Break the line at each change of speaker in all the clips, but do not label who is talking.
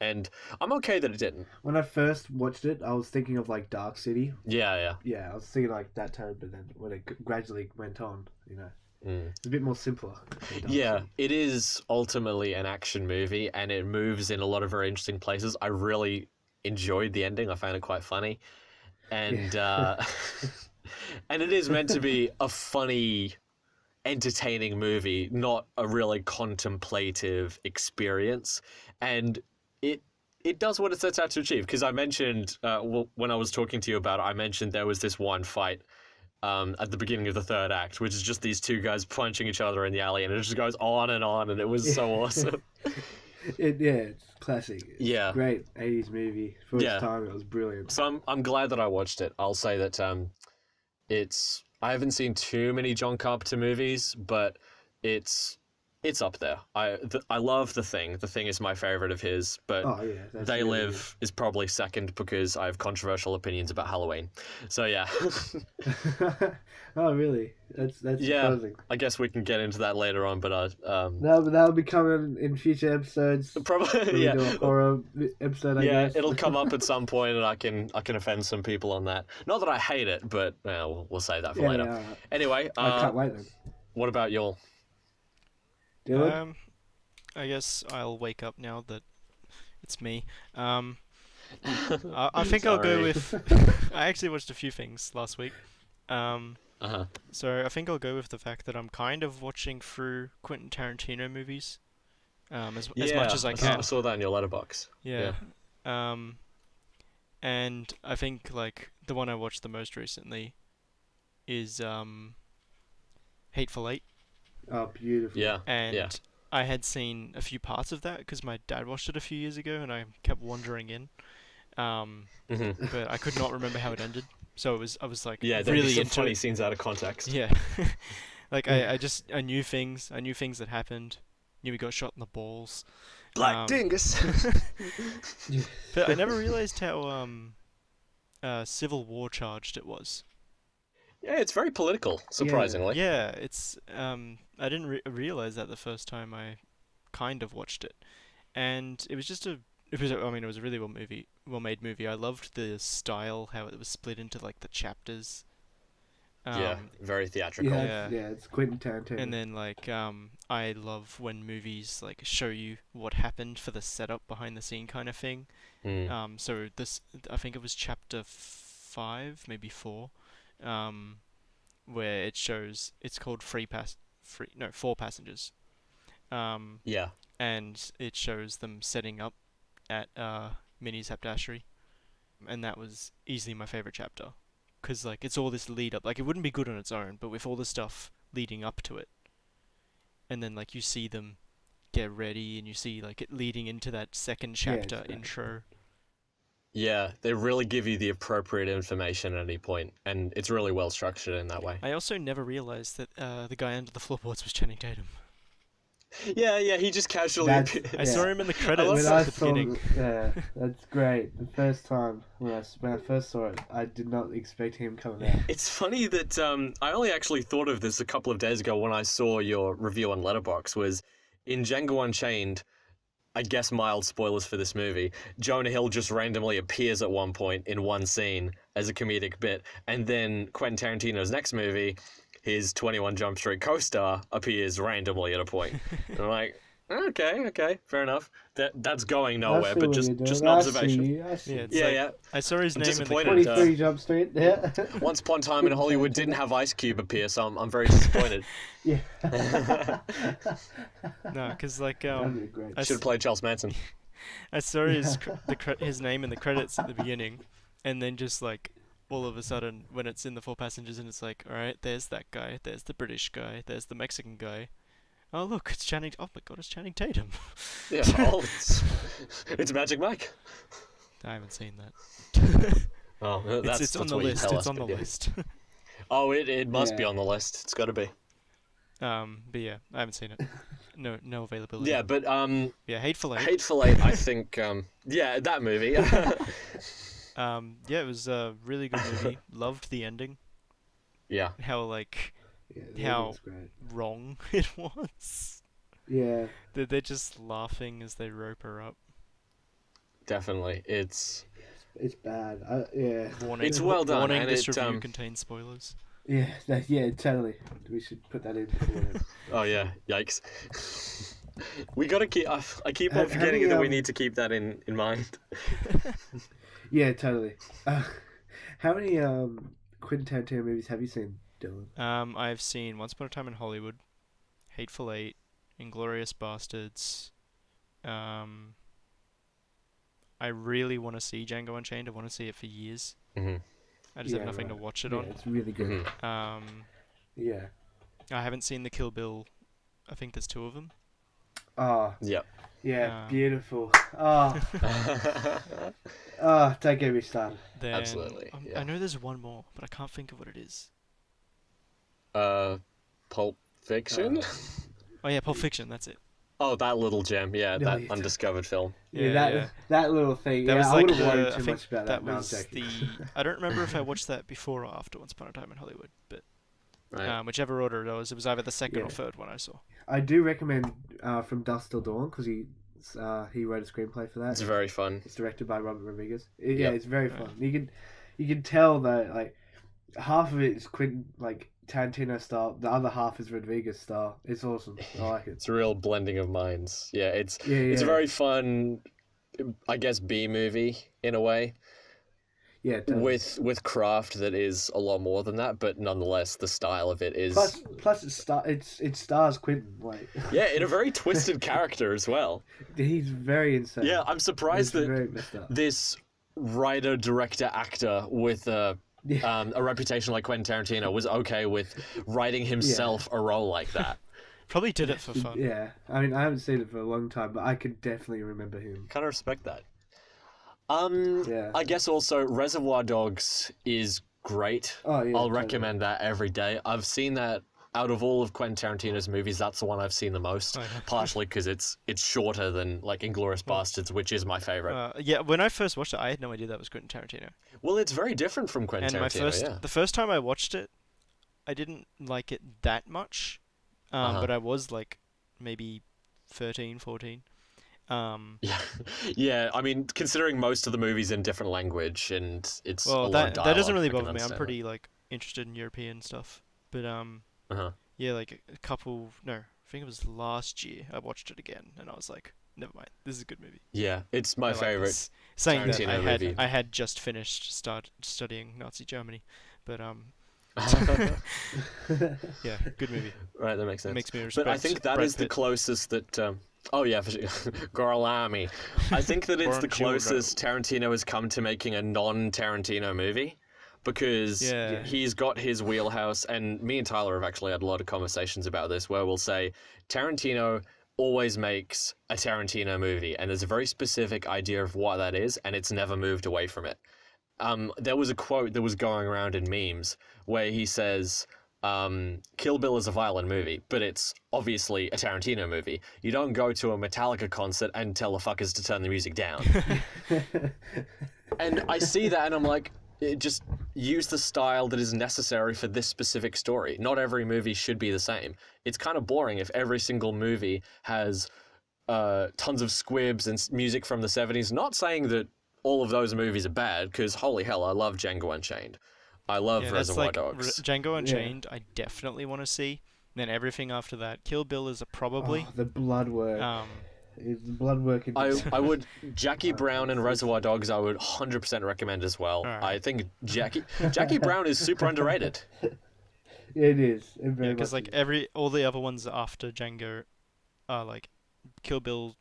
And I'm okay that it didn't.
When I first watched it, I was thinking of like Dark City.
Yeah.
Yeah, I was thinking like that tone, but then when it gradually went on,
Mm.
it's a bit more simpler. than Dark
Yeah,
City.
it is ultimately an action movie, and it moves in a lot of very interesting places. I really enjoyed the ending. I found it quite funny, and and it is meant to be a funny, entertaining movie, not a really contemplative experience. And it does what it sets out to achieve. Because I mentioned when I was talking to you about it, I mentioned there was this one fight at the beginning of the third act, which is just these two guys punching each other in the alley, and it just goes on, and it was so awesome.
It's classic. It's
Yeah.
Great 80s movie. For its time, it was brilliant.
So I'm glad that I watched it. I'll say that I haven't seen too many John Carpenter movies, but it's up there. I love The Thing. The Thing is my favorite of his, but They
really
Live is probably second because I have controversial opinions about Halloween. So yeah.
Oh, really? That's surprising.
I guess we can get into that later on, but
That'll be coming in future episodes.
probably
When we do a horror episode, I guess.
it'll come up at some point, and I can offend some people on that. Not that I hate it, but we'll save that for later.
Yeah.
Anyway,
I can't wait then.
what about y'all?
Dylan?
I guess I'll wake up now that it's me. I think I'll go
Sorry.
with. I actually watched a few things last week.
Uh-huh.
So I think I'll go with the fact that I'm kind of watching through Quentin Tarantino movies, as much as I can.
I saw that in your letterbox.
Yeah. And I think like the one I watched the most recently is Hateful Eight.
Oh, beautiful.
Yeah.
And I had seen a few parts of that because my dad watched it a few years ago, and I kept wandering in. But I could not remember how it ended, so I was like
Yeah, there'd
really
be some
into
funny
it.
scenes out of context.
Yeah, like I knew things. I knew things that happened. Knew he got shot in the balls.
Black Dingus.
But I never realized how Civil War charged it was.
Yeah, it's very political, surprisingly.
Yeah, it's I didn't realize that the first time I kind of watched it, and it was a really well made movie. I loved the style, how it was split into like the chapters.
Very theatrical.
Yeah.
It's Quentin Tarantino.
And then like I love when movies like show you what happened for the setup behind the scene kind of thing. So this, I think it was chapter 5, maybe 4. Where it shows it's called Four Passengers. And it shows them setting up at Minnie's haberdashery, and that was easily my favorite chapter, because like it's all this lead up. Like it wouldn't be good on its own, but with all the stuff leading up to it, and then like you see them get ready, and you see like it leading into that second chapter intro.
Yeah, they really give you the appropriate information at any point, and it's really well structured in that way.
I also never realized that the guy under the floorboards was Channing Tatum.
Yeah, he just casually appeared.
I saw him in the credits
When I
at the beginning.
That's great. The first time when I first saw it, I did not expect him coming out.
It's funny that I only actually thought of this a couple of days ago when I saw your review on Letterboxd, was in Django Unchained. I guess mild spoilers for this movie, Jonah Hill just randomly appears at one point in one scene as a comedic bit, and then Quentin Tarantino's next movie, his 21 Jump Street co-star appears randomly at a point. And I'm like, okay, fair enough. That's going nowhere, but just an observation.
I see.
Yeah.
I saw his
I'm
name in the
disappointed.
credits.
23 Jump Street. Yeah.
Once upon a time in Hollywood didn't have Ice Cube appear, so I'm very disappointed.
Yeah.
No, because like
That'd be great.
I
Should have played Charles Manson.
I saw his name in the credits at the beginning, and then just like all of a sudden when it's in the Four Passengers and it's like, all right, there's that guy, there's the British guy, there's the Mexican guy. Oh look, it's Channing. Oh my God, it's Channing Tatum.
Yeah, it's Magic Mike.
I haven't seen that.
Oh,
It's on the list. It's on the list.
Oh, it must be on the list. It's got to be.
But yeah, I haven't seen it. No availability.
Yeah, but
yeah, Hateful Eight.
Hateful Eight, I think. That movie.
Yeah, it was a really good movie. Loved the ending.
Yeah.
How like
Yeah,
how
that's great.
wrong it was.
Yeah.
They're just laughing as they rope her up.
definitely. It's
bad. Yeah.
Warning,
It's well done,
Warning,
and
this
it,
review contains spoilers.
Yeah, totally. We should put that in before then.
oh yeah, yikes. We gotta keep. I keep on
How
forgetting
many,
that we need to keep that in mind.
Yeah, totally. How many Quentin Tarantino movies have you seen, Dylan?
I've seen Once Upon a Time in Hollywood, Hateful Eight, Inglourious Bastards. I really want to see Django Unchained. I want to see it for years.
Mm-hmm.
I just have nothing to watch it on.
It's really good. Yeah.
I haven't seen the Kill Bill. I think there's 2 of them.
Oh.
Yep.
Yeah, beautiful. Oh. Don't get me started.
Then,
Absolutely.
I know there's one more, but I can't think of what it is.
Pulp Fiction.
Oh yeah, Pulp Fiction. That's it.
Oh, that little gem. Yeah,
No,
that
you-
undiscovered film.
That little thing.
That
yeah,
was
I
like
wouldn't worry
I
too
think
much about
that
that. No, I'm
was
joking.
I don't remember if I watched that before or after Once Upon a Time in Hollywood, but
Right.
whichever order it was either the second or
Yeah.
third one I saw.
I do recommend From Dusk Till Dawn because he wrote a screenplay for that.
It's very fun.
It's directed by Robert Rodriguez. Yeah,
Yep.
it's very fun. You can tell that like half of it is Quentin like Tarantino style, the other half is Rodriguez style. It's awesome. I like it.
It's a real blending of minds. Yeah, it's
Yeah.
a very fun, I guess, B movie in a way.
Yeah, totally.
With craft that is a lot more than that, but nonetheless the style of it is
Plus it stars Quentin. Like
yeah, in a very twisted character as well.
he's very insane.
Yeah, I'm surprised
He's
that
very messed up.
this writer, director, actor with a reputation like Quentin Tarantino was okay with writing himself a role like that.
Probably did it for fun.
Yeah, I mean I haven't seen it for a long time, but I could definitely remember him.
Kind of respect that.
Yeah.
I guess also Reservoir Dogs is great.
Oh yeah.
I'll
totally.
recommend that every day. I've seen that out of all of Quentin Tarantino's movies. That's the one I've seen the most.
Oh, yeah.
Partially because it's shorter than like Inglourious Bastards, which is my favorite.
Yeah, when I first watched it, I had no idea that was Quentin Tarantino.
Well, it's very different from Quentin
And
Tarantino.
the first time I watched it, I didn't like it that much, but I was like maybe 13, 14.
Yeah. I mean, considering most of the movies in different language and it's a lot
that
of dialogue,
doesn't really
I can
bother me. I'm
understand
pretty like interested in European stuff, but
Uh-huh.
yeah, like a couple. No, I think it was last year. I watched it again, and I was like, never mind. This is a good movie.
Yeah, it's my
I like
favorite.
this. Saying that
Tarantino movie.
I had just finished studying Nazi Germany, but yeah, good movie.
Right, that makes sense.
It makes me respect.
But I think that
Brad
is the
Pitt.
closest that. Oh yeah, for sure. Gorlami. I think that it's the
Buongiorno.
closest Tarantino has come to making a non-Tarantino movie, because
Yeah.
he's got his wheelhouse, and me and Tyler have actually had a lot of conversations about this, where we'll say Tarantino always makes a Tarantino movie, and there's a very specific idea of what that is, and it's never moved away from it. There was a quote that was going around in memes where he says, Kill Bill is a violent movie, but it's obviously a Tarantino movie. You don't go to a Metallica concert and tell the fuckers to turn the music down. And I see that and I'm like, just use the style that is necessary for this specific story. Not every movie should be the same. It's kind of boring if every single movie has tons of squibs and music from the 70s. Not saying that all of those movies are bad, because holy hell, I love Django Unchained. I love Reservoir Dogs.
Django Unchained, I definitely want to see. Then everything after that, Kill Bill is a probably.
Oh, the blood work. The blood work.
I would Jackie Brown and Reservoir Dogs. I would 100% recommend as well.
Alright.
I think Jackie Brown is super underrated.
It is. It
Yeah,
very
because
much
like
is.
all the other ones after Django are like Kill Bill.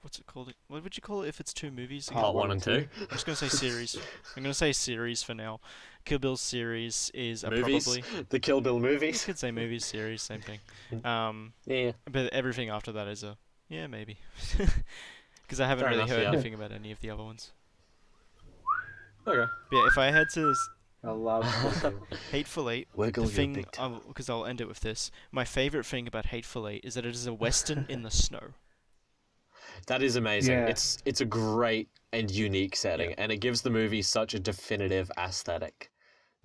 What's it called? What would you call it if it's 2 movies?
Part 1 and 2.
I'm just gonna say series. I'm gonna say series for now. Kill Bill series is a
Movies.
probably.
The Kill Bill
You
movies.
could say movies, series, same thing.
Yeah.
But everything after that is a maybe. Because I haven't
Fair
really
enough,
heard
yeah.
anything about any of the other ones.
Okay.
But yeah, if I had to
I love it.
Hateful Eight,
Wiggle
the
your
thing,
big toe.
because I'll end it with this. My favorite thing about Hateful Eight is that it is a western in the snow.
That is amazing.
Yeah.
It's a great and unique setting, and it gives the movie such a definitive aesthetic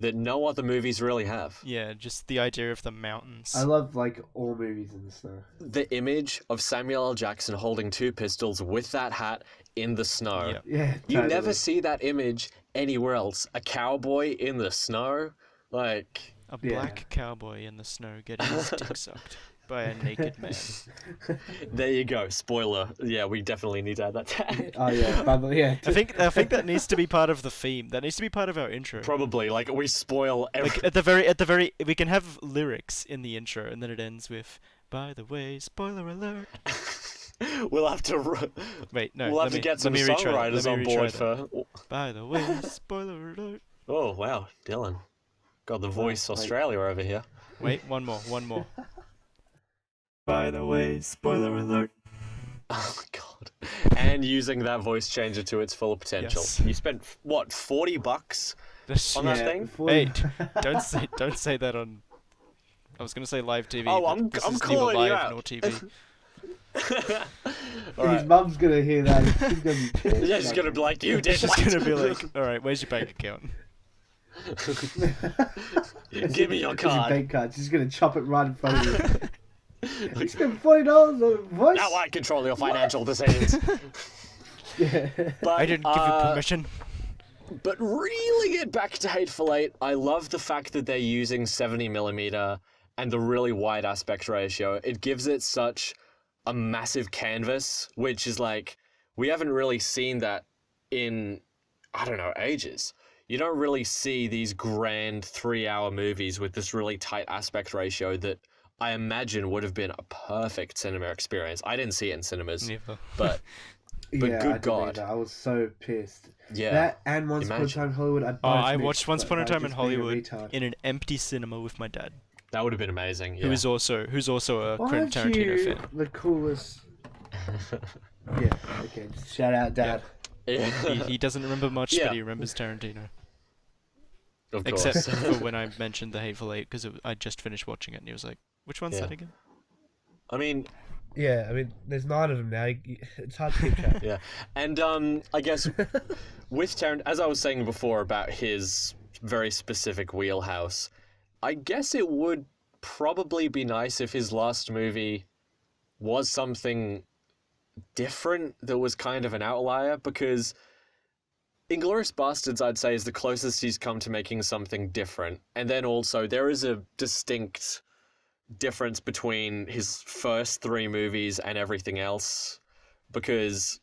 that no other movies really have.
Yeah, just the idea of the mountains.
I love like all movies in the snow.
The image of Samuel L. Jackson holding 2 pistols with that hat in the snow.
Yep.
Yeah,
You
totally.
never see that image anywhere else. A cowboy in the snow, like
A
Yeah.
black cowboy in the snow getting his dick sucked by a naked man.
there you go. Spoiler. Yeah, we definitely need to add that tag.
Oh yeah, Bubble, yeah.
I think that needs to be part of the theme. That needs to be part of our intro.
Probably like we spoil every.
Like at the very we can have lyrics in the intro and then it ends with "By the way, spoiler alert."
We'll have to.
Wait, no.
We'll have to get some songwriters on board for.
By the way, spoiler alert.
Oh wow, Dylan, got the voice
Wait.
Australia over here.
Wait, one more. By the way, spoiler alert.
Oh my god! And using that voice changer to its full potential.
Yes.
You spent what $40
This
on
shit.
that thing?
Hey, don't say that on. I was gonna say live TV.
Oh,
but
I'm
this
I'm
is neither
calling you
live
out.
nor TV.
All
His
right.
mum's gonna hear that. She's gonna be pissed.
Yeah, she's gonna be like, you did.
She's
what?"
gonna be like, all right, where's your bank account?
Give me your
Here's your
card.
bank card. She's gonna chop it right in front of you. You spent $40 on a voice.
Now I control your financial decisions.
Yeah.
But,
I didn't give you permission.
But reeling it back to Hateful Eight, I love the fact that they're using 70mm and the really wide aspect ratio. It gives it such a massive canvas, which is like, we haven't really seen that in, I don't know, ages. You don't really see these grand 3-hour movies with this really tight aspect ratio that I imagine would have been a perfect cinema experience. I didn't see it in cinemas,
Neither.
but
Yeah,
good
I didn't
God.
either. I was so pissed.
yeah.
That and Once Upon a
Imagine.
Time in Hollywood.
I
both
watched
missed,
Once
but
Upon a
by
Time in
just being a
Hollywood
retard.
in an empty cinema with my dad,
That would have been amazing. Yeah.
who's also a
Why
Quentin
aren't
Tarantino
you
fan.
the coolest? Yeah. Okay. Just shout out, Dad.
Yeah.
He doesn't remember much,
Yeah.
but he remembers Tarantino.
Of course.
Except for when I mentioned The Hateful Eight, because I just finished watching it, and he was like, "Which one's
Yeah.
that again?"
I mean,
Yeah. I mean, there's 9 of them now. It's hard to keep track.
yeah. And I guess with Tarantino, as I was saying before about his very specific wheelhouse, I guess it would probably be nice if his last movie was something different that was kind of an outlier, because Inglourious Bastards, I'd say, is the closest he's come to making something different. And then also, there is a distinct difference between his first 3 movies and everything else, because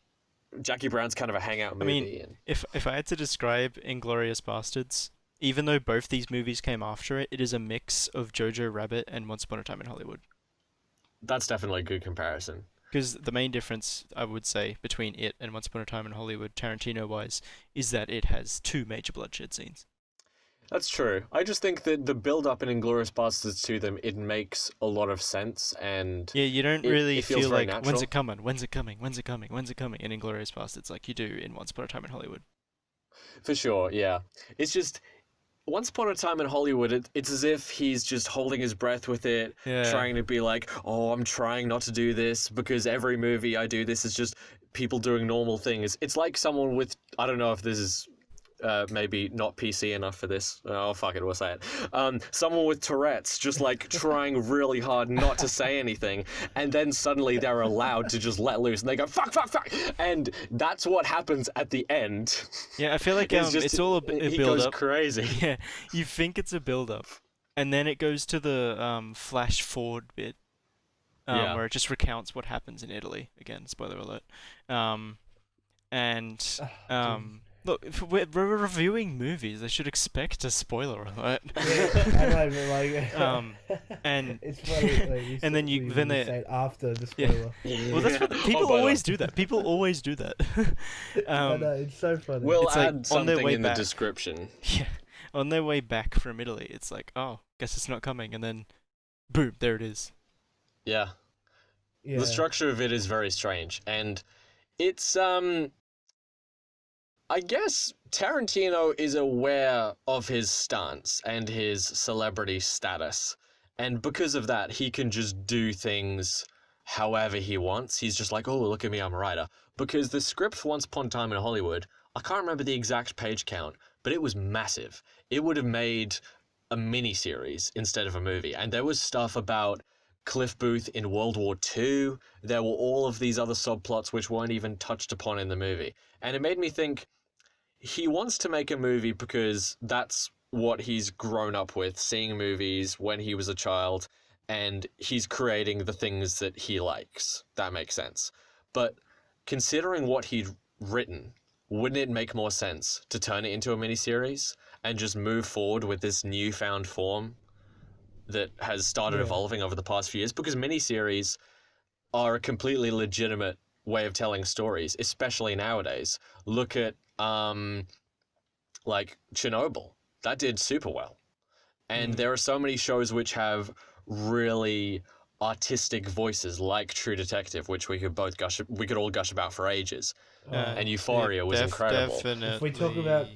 Jackie Brown's kind of a hangout
I
movie.
mean,
and
if I had to describe Inglourious Bastards, even though both these movies came after it, it is a mix of Jojo Rabbit and Once Upon a Time in Hollywood.
that's definitely a good comparison.
Because the main difference, I would say, between it and Once Upon a Time in Hollywood, Tarantino-wise, is that it has 2 major bloodshed scenes.
That's true. I just think that the build-up in Inglourious Bastards to them, it makes a lot of sense, and
Yeah, you don't
It-
really
it feels
feel
very
like, when's
natural.
it coming, when's it coming, when's it coming, when's it coming in Inglourious Bastards like you do in Once Upon a Time in Hollywood.
for sure, yeah. It's just, Once Upon a Time in Hollywood, it's as if he's just holding his breath with it,
Yeah.
trying to be like, oh, I'm trying not to do this, because every movie I do this is just people doing normal things. It's like someone with, I don't know if this is maybe not PC enough for this. Oh, fuck it, we'll say it. Someone with Tourette's just like trying really hard not to say anything, and then suddenly they're allowed to just let loose, and they go, fuck, fuck, fuck! And that's what happens at the end.
Yeah, I feel like it's all a
he
build
goes
up.
crazy.
Yeah, you think it's a build up, and then it goes to the flash forward bit,
Yeah.
where it just recounts what happens in Italy. Again, spoiler alert. Look, if we're reviewing movies, they should expect a spoiler alert.
Yeah, I know, but like,
and
it's funny. Like,
and then they
say it after the
Yeah.
spoiler.
well, that's what people
by the way.
always do that. People always do that.
I know, it's so funny.
We'll
It's like,
add
on their
something
way
in
back.
the description.
Yeah, on their way back from Italy, it's like, oh, guess it's not coming, and then, boom, there it is.
Yeah.
yeah.
The structure of it is very strange, and it's I guess Tarantino is aware of his stance and his celebrity status, and because of that, he can just do things however he wants. He's just like, oh, look at me, I'm a writer. Because the script for Once Upon a Time in Hollywood, I can't remember the exact page count, but it was massive. It would have made a mini-series instead of a movie. And there was stuff about Cliff Booth in World War II. There were all of these other subplots which weren't even touched upon in the movie. And it made me think he wants to make a movie because that's what he's grown up with, seeing movies when he was a child, and he's creating the things that he likes. That makes sense. But considering what he'd written, wouldn't it make more sense to turn it into a miniseries and just move forward with this newfound form that has started evolving over the past few years? Because miniseries are a completely legitimate way of telling stories, especially nowadays. Look at like Chernobyl. That did super well. And there are so many shows which have really artistic voices, like True Detective, which we could all gush about for ages. And Euphoria was incredible.
Definitely.
If we talk about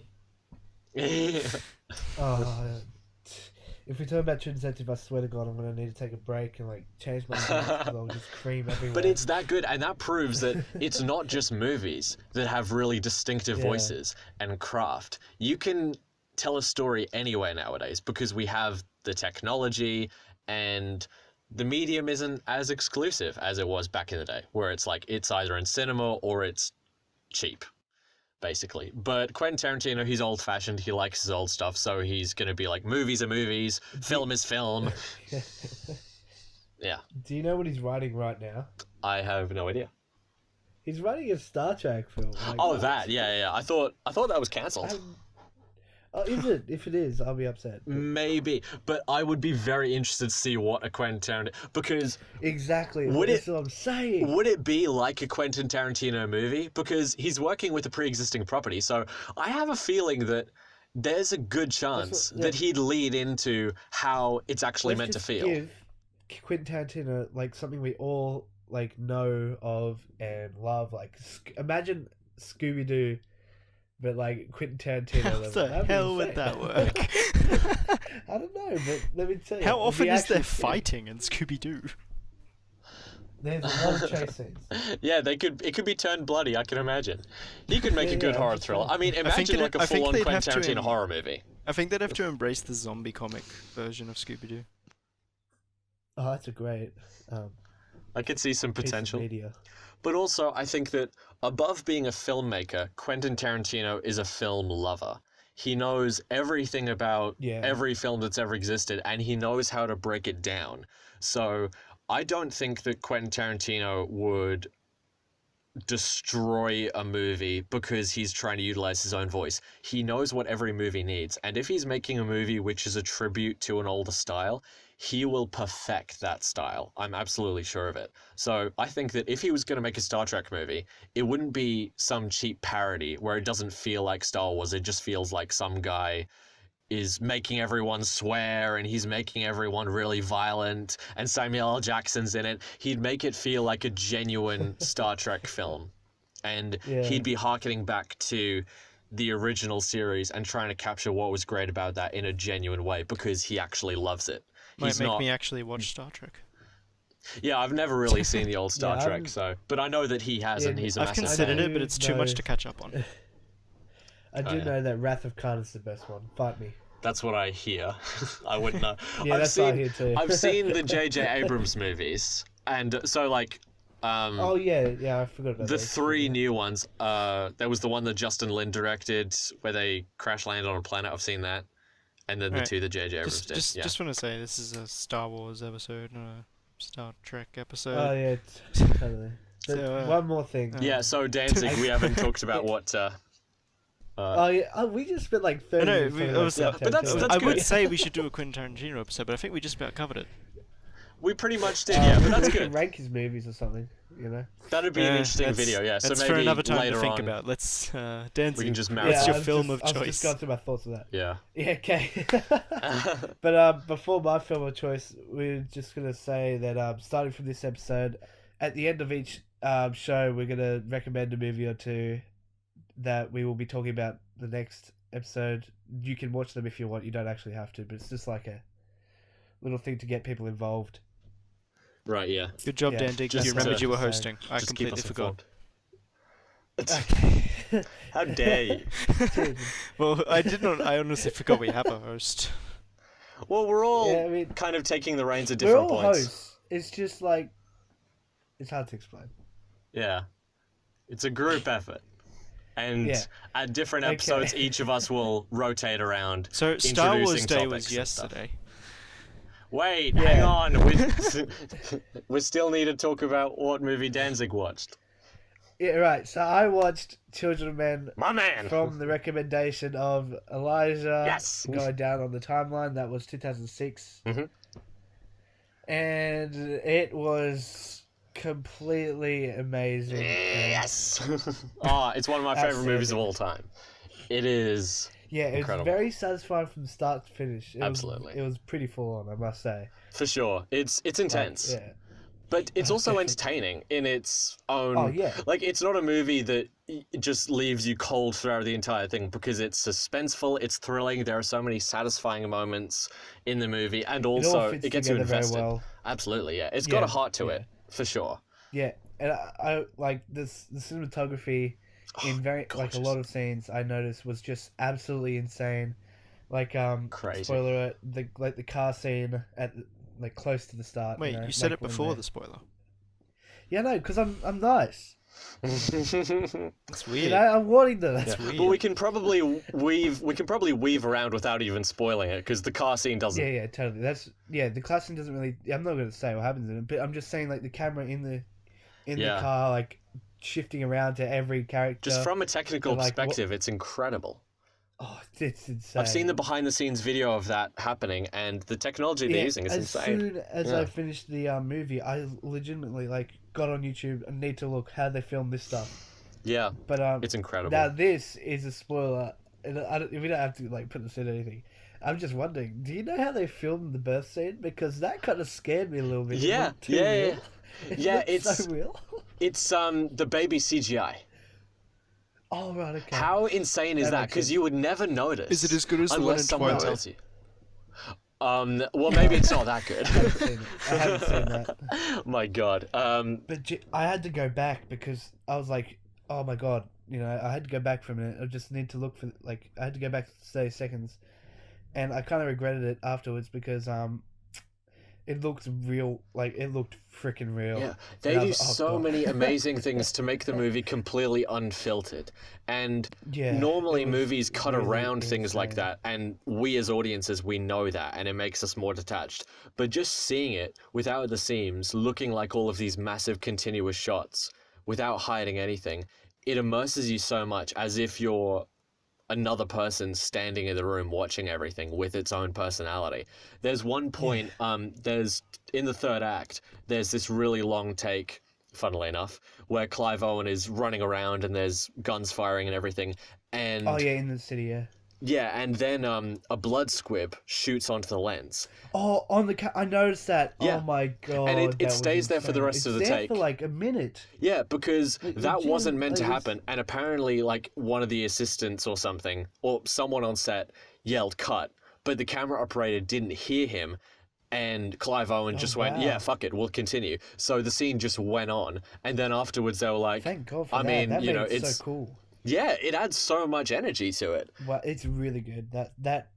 if we talk about True Detective, I swear to God, I'm going to need to take a break and like change my mind because I'll just cream everywhere.
But it's that good, and that proves that it's not just movies that have really distinctive voices and craft. You can tell a story anywhere nowadays because we have the technology, and the medium isn't as exclusive as it was back in the day, where it's like it's either in cinema or it's cheap, basically. But Quentin Tarantino, he's old-fashioned. He likes his old stuff, so he's going to be like, movies are movies, film is film. Yeah.
Do you know what he's writing right now?
I have no idea.
He's writing a Star Trek film. Like,
Oh, that, yeah. I thought that was cancelled.
Oh, is it? If it is, I'll be upset. But...
Maybe, but I would be very interested to see what a Quentin Tarantino, because
exactly. That's what I'm saying.
Would it be like a Quentin Tarantino movie? Because he's working with a pre-existing property, so I have a feeling that there's a good chance that he'd lead into how it's actually meant to feel.
Give Quentin Tarantino like something we all like know of and love. Like imagine Scooby-Doo. But like Quentin Tarantino.
How the hell would that work?
I don't know, but let me tell you.
How often is there fighting in Scooby-Doo?
There's a lot of chase scenes.
Yeah, it could be turned bloody, I can imagine. He could make a good horror thriller. I mean, imagine like a full-on Quentin Tarantino horror movie.
I think they'd have to embrace the zombie comic version of Scooby-Doo.
Oh, that's a great...
I could see some potential.
Media.
But also, I think that above being a filmmaker, Quentin Tarantino is a film lover. He knows everything about every film that's ever existed, and he knows how to break it down. So I don't think that Quentin Tarantino would destroy a movie because he's trying to utilize his own voice. He knows what every movie needs, and if he's making a movie which is a tribute to an older style, he will perfect that style. I'm absolutely sure of it. So I think that if he was going to make a Star Trek movie, it wouldn't be some cheap parody where it doesn't feel like Star Wars. It just feels like some guy is making everyone swear and he's making everyone really violent and Samuel L. Jackson's in it. He'd make it feel like a genuine Star Trek film. And he'd be hearkening back to the original series and trying to capture what was great about that in a genuine way because he actually loves it.
Might make me actually watch Star Trek.
Yeah, I've never really seen the old Star Trek, but I know that he has, and he's a massive fan.
I've considered it, but it's too much to catch up on.
I do know that Wrath of Khan is the best one. Fight me.
That's what I hear. I wouldn't know.
Yeah, that's what I hear too.
I've seen the J.J. Abrams movies, and so like...
oh yeah, I forgot about
the three new ones. There was the one that Justin Lin directed, where they crash land on a planet. I've seen that. And then the two that J.J. Abrams did.
Just want to say, this is a Star Wars episode, not a Star Trek episode.
Oh, yeah, totally. So, one more thing.
Yeah, so Danzig, we haven't talked about what...
oh, yeah, we just spent like 30 minutes.
But that's
I
good.
would say we should do a Quentin Tarantino episode, but I think we just about covered it.
We pretty much did, yeah, but that's good.
We can rank his movies or something, you know?
That'd be an interesting video, yeah. So
that's
maybe
for another time
later
to think
on,
about. Let's, Danzig,
we can just
what's your film of choice?
I've just gone through my thoughts of that.
Yeah.
Yeah, okay. But before my film of choice, we're just going to say that starting from this episode, at the end of each show, we're going to recommend a movie or two that we will be talking about the next episode. You can watch them if you want. You don't actually have to, but it's just like a little thing to get people involved.
Right, yeah.
Good job, Dandig. You remembered you were hosting. I completely forgot.
Okay.
How dare you?
Well, I honestly forgot we have a host.
Well, we're all
Yeah, I mean,
kind of taking the reins at
we're
different
all
points.
hosts. It's just like it's hard to explain.
Yeah. It's a group effort. And
Yeah.
at different
Okay.
episodes, each of us will rotate around.
So Star Wars
introducing
Day
topics
was
and stuff.
yesterday.
Wait,
Yeah.
hang on. We still need to talk about what movie Danzig watched.
Yeah, right. So I watched Children of Men
My man!
from the recommendation of Elijah.
Yes.
Going down on the timeline. That was 2006.
Mhm.
And it was completely amazing.
Yes! Oh, it's one of my favorite movies of all time. It is.
Yeah, it
Incredible.
was very satisfying from start to finish.
Absolutely.
It was pretty full on, I must say.
For sure. It's intense.
Yeah.
But it's also entertaining in its own.
Oh, yeah.
Like, it's not a movie that just leaves you cold throughout the entire thing because it's suspenseful, it's thrilling. There are so many satisfying moments in the movie, and also
fits
it gets you
together very
invested.
well.
Absolutely, yeah. It's got
Yeah,
a heart to
yeah.
it, for sure.
Yeah, and I like this. The cinematography in like a
gorgeous.
lot of scenes I noticed was just absolutely insane. Like
Crazy.
spoiler, the car scene at like close to the start.
Wait,
you know,
you said
like
it
when
before
they-
the spoiler.
Yeah, no, because I'm nice.
That's weird.
You know, I'm warning them.
That's weird.
But we can probably weave around without even spoiling it because the car scene doesn't.
Yeah, totally. The car scene doesn't really. I'm not going to say what happens in it, but I'm just saying like the camera in the
Yeah.
car like shifting around to every character.
Just from a technical
like, what-
perspective, it's incredible.
Oh, it's insane.
I've seen the behind the scenes video of that happening, and the technology they're using is
as
insane.
soon as
Yeah.
I finished the movie, I legitimately like got on YouTube and need to look how they filmed this stuff.
Yeah,
But
it's incredible.
now this is a spoiler, and we don't have to like put this in anything. I'm just wondering, do you know how they filmed the birth scene? Because that kind of scared me a little bit. It
Yeah,
looked too
yeah,
real.
yeah.
It
Yeah,
looked
it's-
so real.
It's the baby CGI.
Oh right, okay.
How insane is
That
that?
makes
Because
sense.
you would never notice.
Is it as good as the one
unless
in
someone
Twilight?
tells you? Well, maybe it's not that good.
I haven't seen that.
My God.
But I had to go back because I was like, oh my god, you know, I had to go back for a minute. I just need to look for like I had to go back 30 seconds, and I kind of regretted it afterwards because it looked real, like it looked freaking real.
Yeah, they
And I
do
was like, oh,
so
God.
many amazing things to make the movie completely unfiltered. And
Yeah,
normally
it was
movies cut
really
around things like
insane.
that, and we as audiences, we know that, and it makes us more detached. But just seeing it without the seams, looking like all of these massive continuous shots, without hiding anything, it immerses you so much as if you're another person standing in the room watching everything with its own personality. There's one point, there's in the third act, there's this really long take, funnily enough, where Clive Owen is running around and there's guns firing and everything, and
Oh yeah, in the city, yeah.
yeah, and then a blood squib shoots onto the lens.
Oh, on the I noticed that.
Yeah.
Oh my god.
And it
that was
stays there for the
insane.
rest
It's
of the
there
take.
for like a minute.
Yeah, because
Like,
that
legit,
wasn't meant to
like, it's-
happen, and apparently, like, one of the assistants or something, or someone on set yelled cut, but the camera operator didn't hear him, and Clive Owen just went,
wow.
yeah, fuck it, we'll continue. So the scene just went on, and then afterwards they were like,
Thank God for
I
that.
mean,
That
you
made
know,
it
it's,
so cool.
yeah, it adds so much energy to it.
Well, it's really good. That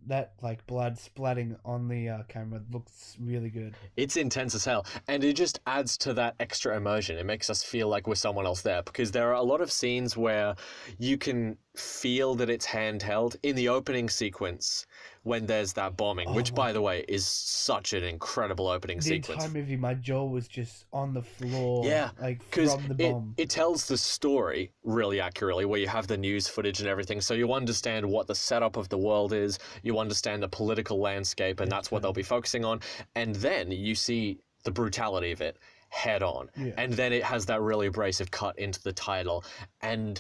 like blood splatting on the camera looks really good.
It's intense as hell, and it just adds to that extra immersion. It makes us feel like we're someone else there, because there are a lot of scenes where you can feel that it's handheld. In the opening sequence, when there's that bombing, which, by the way, is such an incredible opening
The
sequence.
entire movie, my jaw was just on the floor.
Yeah,
like
because
from the bomb.
it tells the story really accurately, where you have the news footage and everything, so you understand what the setup of the world is, you understand the political landscape, and that's what they'll be focusing on, and then you see the brutality of it head on,
Yeah.
and then it has that really abrasive cut into the title, and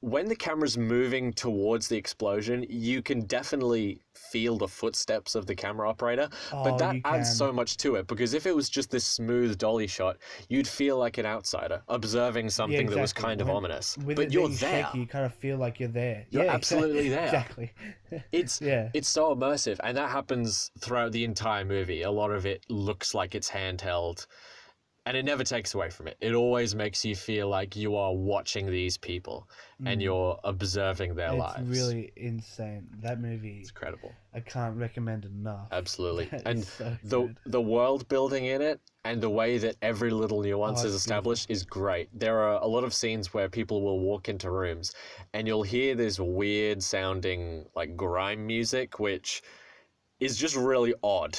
when the camera's moving towards the explosion, you can definitely feel the footsteps of the camera operator, but
Oh,
that
you
adds
can.
so much to it, because if it was just this smooth dolly shot, you'd feel like an outsider observing something that was
exactly.
kind of
When-
ominous.
With
But
it
you're
being
there.
shaky, you kind of feel like you're there.
You're
yeah,
absolutely there.
Exactly.
It's
Yeah.
it's so immersive, and that happens throughout the entire movie. A lot of it looks like it's handheld, And it never takes away from it. It always makes you feel like you are watching these people and you're observing their lives.
It's really insane. That movie.
It's incredible.
I can't recommend enough.
Absolutely.
That
And
is so
the
good.
the world building in it and the way that every little nuance is
it's
established is great. There are a lot of scenes where people will walk into rooms and you'll hear this weird sounding like grime music, which is just really odd.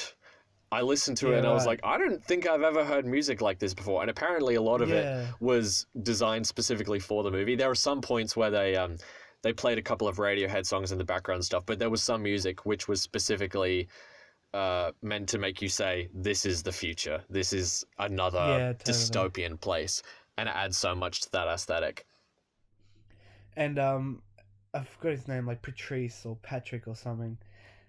I listened to it and I was like, I don't think I've ever heard music like this before. And apparently a lot of it was designed specifically for the movie. There are some points where they played a couple of Radiohead songs in the background and stuff, but there was some music which was specifically meant to make you say, this is the future. This is another dystopian place. And it adds so much to that aesthetic.
And I forgot his name, like Patrice or Patrick or something.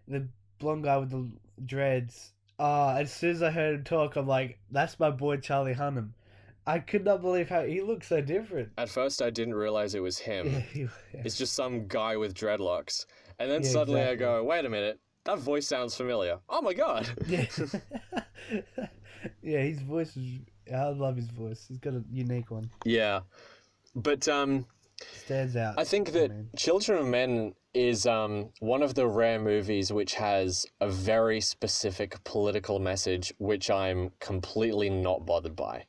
The blonde guy with the dreads. As soon as I heard him talk, I'm like, that's my boy Charlie Hunnam. I could not believe how he looks so different.
At first, I didn't realize it was him. It's just some guy with dreadlocks. And then suddenly I go, wait a minute, that voice sounds familiar. Oh my god.
Yeah. Yeah, his voice is... I love his voice. He's got a unique one.
Yeah. But,
stands out.
I think that Children of Men is one of the rare movies which has a very specific political message which I'm completely not bothered by.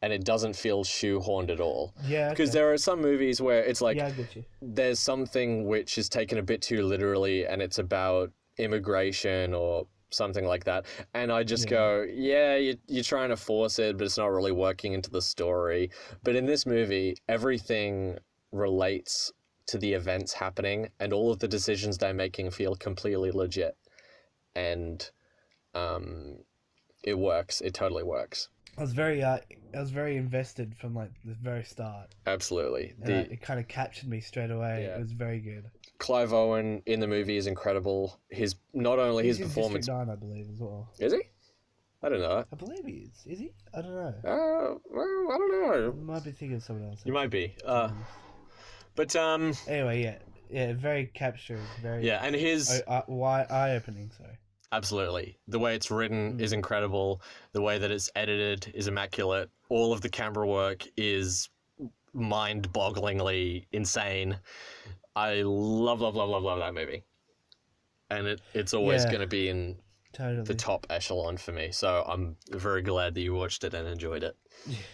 And it doesn't feel shoehorned at all.
Yeah,
because there are some movies where it's like
I get you.
There's something which is taken a bit too literally and it's about immigration or something like that. And I just go, you're trying to force it, but it's not really working into the story. But in this movie, everything relates to the events happening and all of the decisions they're making feel completely legit. And it works. It totally works.
I was very invested from like the very start.
Absolutely.
It kind of captured me straight away. Yeah. It was very good.
Clive Owen in the movie is incredible. His performance.
District 9, I believe, as well.
Is he? I don't know.
I believe he is. Is he? I don't know.
Well, I don't know.
I might be thinking of someone else.
You might be. But
anyway, yeah, very capturing, very
and his
eye-opening. Sorry.
Absolutely. The way it's written is incredible. The way that it's edited is immaculate. All of the camera work is mind-bogglingly insane. I love that movie. And it's always going to be in the top echelon for me. So I'm very glad that you watched it and enjoyed it.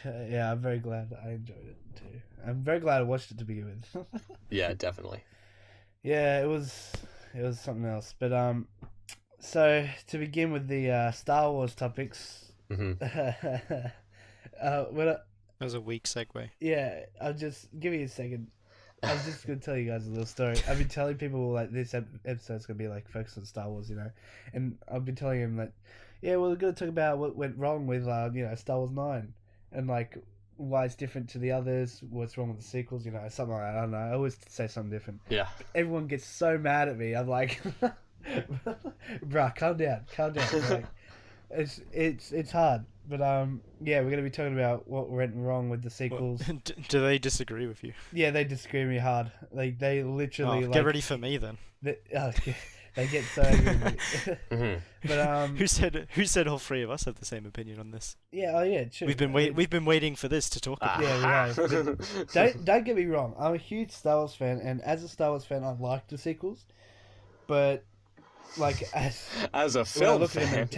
Yeah, I'm very glad I enjoyed it too. I'm very glad I watched it to begin with. Yeah,
definitely.
Yeah, it was something else. But so to begin with the Star Wars topics.
That was a weak segue.
Yeah, I'll just give you a second. I was just going to tell you guys a little story. I've been telling people like this episode's going to be like focused on Star Wars, and I've been telling them that, we're going to talk about what went wrong with Star Wars 9 and like why it's different to the others, what's wrong with the sequels, something like that. I don't know. I always say something different.
Yeah.
But everyone gets so mad at me. I'm like, bruh, calm down. Like, it's hard. But we're going to be talking about what went wrong with the sequels.
Do they disagree with you?
Yeah, they disagree with me hard. Like they literally
get ready for me then.
They get so angry. But
who said all three of us have the same opinion on this?
Yeah, true.
We've been waiting for this to talk about.
Yeah, we have. Don't get me wrong. I'm a huge Star Wars fan, and as a Star Wars fan, I like the sequels. But like
as a film fan,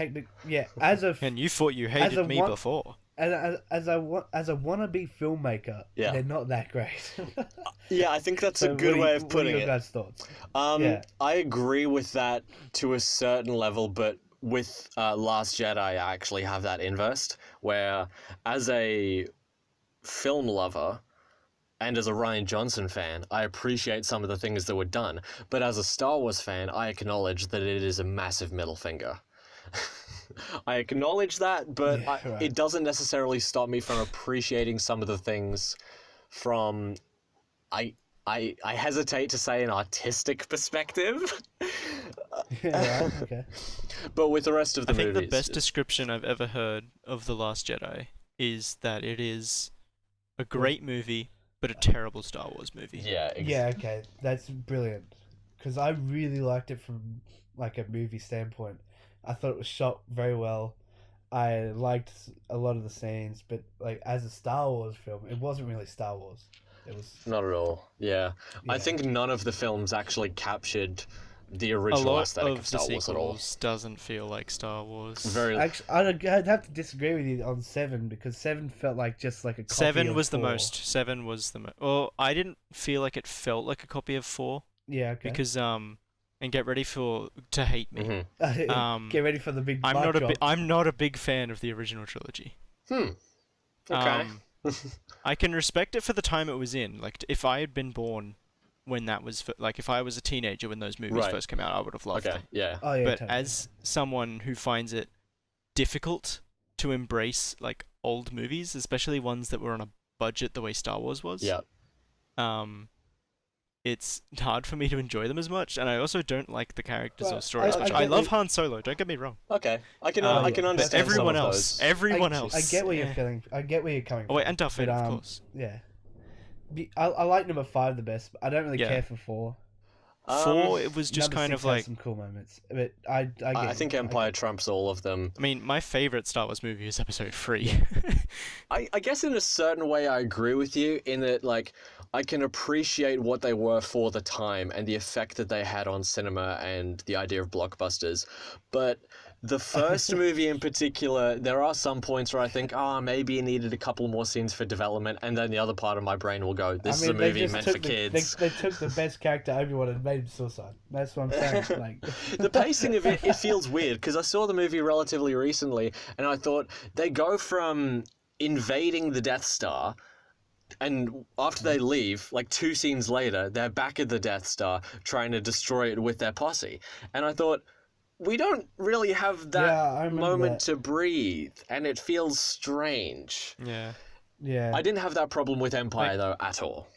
and you thought you hated me before.
As a wannabe filmmaker, they're not that great.
Yeah, I think that's a good way of putting it.
What are your guys' thoughts?
I agree with that to a certain level, but with Last Jedi, I actually have that inversed, where as a film lover and as a Rian Johnson fan, I appreciate some of the things that were done, but as a Star Wars fan, I acknowledge that it is a massive middle finger. I acknowledge that, but it doesn't necessarily stop me from appreciating some of the things from, I hesitate to say, an artistic perspective.
Okay.
But with the rest of the movies...
I think the best description I've ever heard of The Last Jedi is that it is a great movie, but a terrible Star Wars movie.
Yeah, exactly.
Yeah, okay. That's brilliant. Because I really liked it from like a movie standpoint. I thought it was shot very well. I liked a lot of the scenes, but like as a Star Wars film, it wasn't really Star Wars. It was
Not at all. Yeah. I
Yeah.
think none of the films actually captured the
A
original
lot
aesthetic
of
of
the
Star Wars at all.
sequels doesn't feel like Star Wars.
Very.
Actually, I'd have to disagree with you on 7 because 7 felt like just like a copy
Seven
of
was the
4.
most. Seven was the most. Well, I didn't feel like it felt like a copy of 4
Yeah, okay.
because and get ready to hate me.
Mhm.
Get ready for the big.
I'm
mic
not
drop.
I'm not a big fan of the original trilogy.
Okay.
I can respect it for the time it was in. Like, if I had been born when that was, like, if I was a teenager when those movies
Right.
first came out, I would have loved
Okay.
them.
Yeah.
Oh yeah,
But
totally.
as someone who finds it difficult to embrace, like, old movies, especially ones that were on a budget the way Star Wars was,
Yeah.
it's hard for me to enjoy them as much, and I also don't like the characters
Well,
or stories
I
much.
get
I love
you-
Han Solo, don't get me wrong.
Okay. I can
yeah.
I can
But
understand
Everyone
some of
else,
those.
everyone
I
else.
get what you're
eh.
feeling. I get where you're coming
Oh
from.
wait, and Darth Vader,
but,
of course.
Yeah. I like number 5 the best, but I don't really
Yeah.
care for 4.
4, it was just
Number
kind
6
of like.
has some cool moments, but I get
I
you.
think Empire trumps all of them.
I mean, my favorite Star Wars movie is Episode 3.
I guess in a certain way I agree with you in that, like, I can appreciate what they were for the time and the effect that they had on cinema and the idea of blockbusters. But the first movie in particular, there are some points where I think, maybe it needed a couple more scenes for development, and then the other part of my brain will go, this is a
they
movie
just
meant
took
for
the-
kids.
They took the best character Obi-Wan and made him suicide. That's what I'm saying. Like
The pacing of it feels weird because I saw the movie relatively recently and I thought they go from invading the Death Star and after they leave, like 2 scenes later, they're back at the Death Star trying to destroy it with their posse. And I thought, we don't really have
Yeah, I
that
remember
moment
that.
to breathe and it feels strange.
Yeah.
yeah.
I didn't have that problem with Empire though at all.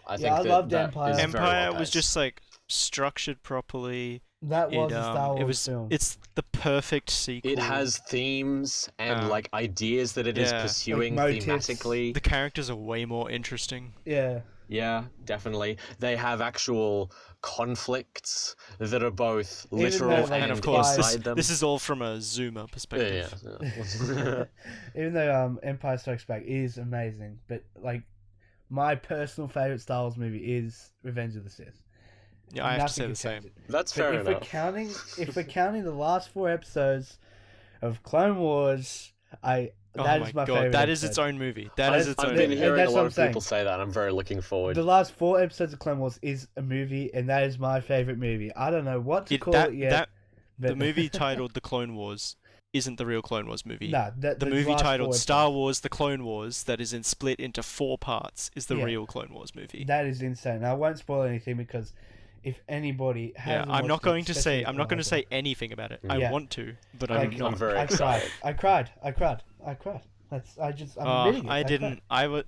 I think
I
that
loved
that
Empire.
is very well
Empire was
paced.
just like structured properly.
That was
It,
a Star Wars
it was.
film.
It's the perfect sequel.
It has themes and like ideas that it is
yeah.
pursuing
Like motifs.
thematically.
The characters are way more interesting.
Yeah.
Yeah, definitely. They have actual conflicts that are both literal
though, like,
And
and
of course,
inside them.
this is all from a Zoomer perspective.
yeah.
Even though Empire Strikes Back is amazing, but like my personal favorite Star Wars movie is Revenge of the Sith.
Yeah, I have to
Nothing
say the
can
same.
change it.
That's
But
fair
if
enough.
we're counting the last 4 episodes of Clone Wars, that
Oh
is
my
my
god,
favorite.
that is its
episode.
own movie. That is its
I've
own
been
movie.
hearing a
that's what
lot
I'm
of
saying.
people say that. I'm very looking forward.
The last 4 episodes of Clone Wars is a movie, and that is my favorite movie. I don't know what to call it yet.
The
but-
movie titled The Clone Wars isn't the real Clone Wars movie.
Nah,
The movie titled Star Wars: The Clone Wars, that is split into 4 parts, is the
Yeah.
real Clone Wars movie.
That is insane. I won't spoil anything because if anybody
Yeah,
hasn't
I'm not
watched it,
going to say.
especially
I'm not going to
Michael,
say anything about it.
Yeah.
I want to, but
like,
I'm not.
I'm very
I
excited.
cried. I cried. I'm admitting it.
I
cried.
didn't. I
My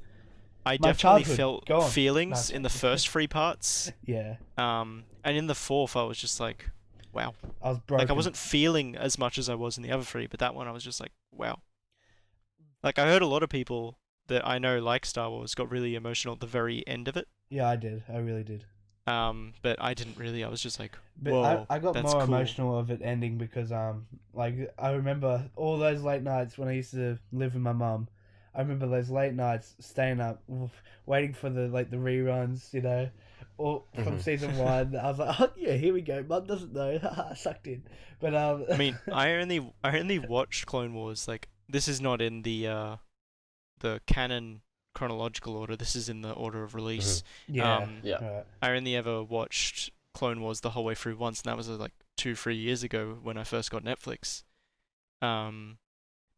definitely
childhood.
felt
Go on.
feelings
No.
in the first 3 parts.
Yeah,
And in the 4th, I was just like, wow.
I was broken.
Like, I wasn't feeling as much as I was in the other 3, but that one I was just like, wow. Like, I heard a lot of people that I know like Star Wars got really emotional at the very end of it.
Yeah, I did. I really did.
But I didn't really. I was just like,
But
whoa,
I got
that's
more
cool.
emotional of it ending because like I remember all those late nights when I used to live with my mum. I remember those late nights staying up, waiting for the reruns, or from season 1. I was like, oh yeah, here we go. Mum doesn't know. Sucked in. But
I mean, I only watched Clone Wars. Like, this is not in the canon chronological order. This is in the order of release.
yeah,
Yeah.
right.
I only ever watched Clone Wars the whole way through once, and that was like 2-3 years ago when I first got Netflix.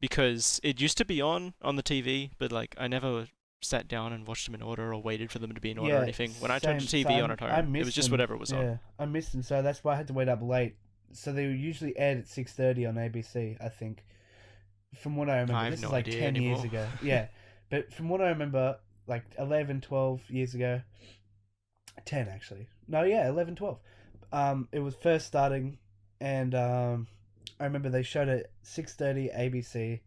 Because it used to be on the TV, but like I never sat down and watched them in order or waited for them to be in order or anything. When I turned the
same.
TV
So
on at
I
home, it
missed
was just
them.
whatever was on.
Yeah, I missed them, so that's why I had to wait up late. So they usually aired at 6:30 on ABC, I think. From what I remember,
I have
this
no
is like
idea
10 years
anymore.
ago. Yeah, but from what I remember, like 11, 12 years ago, 10 actually. No, yeah, 11, 12. It was first starting, and I remember they showed it 6:30 ABC.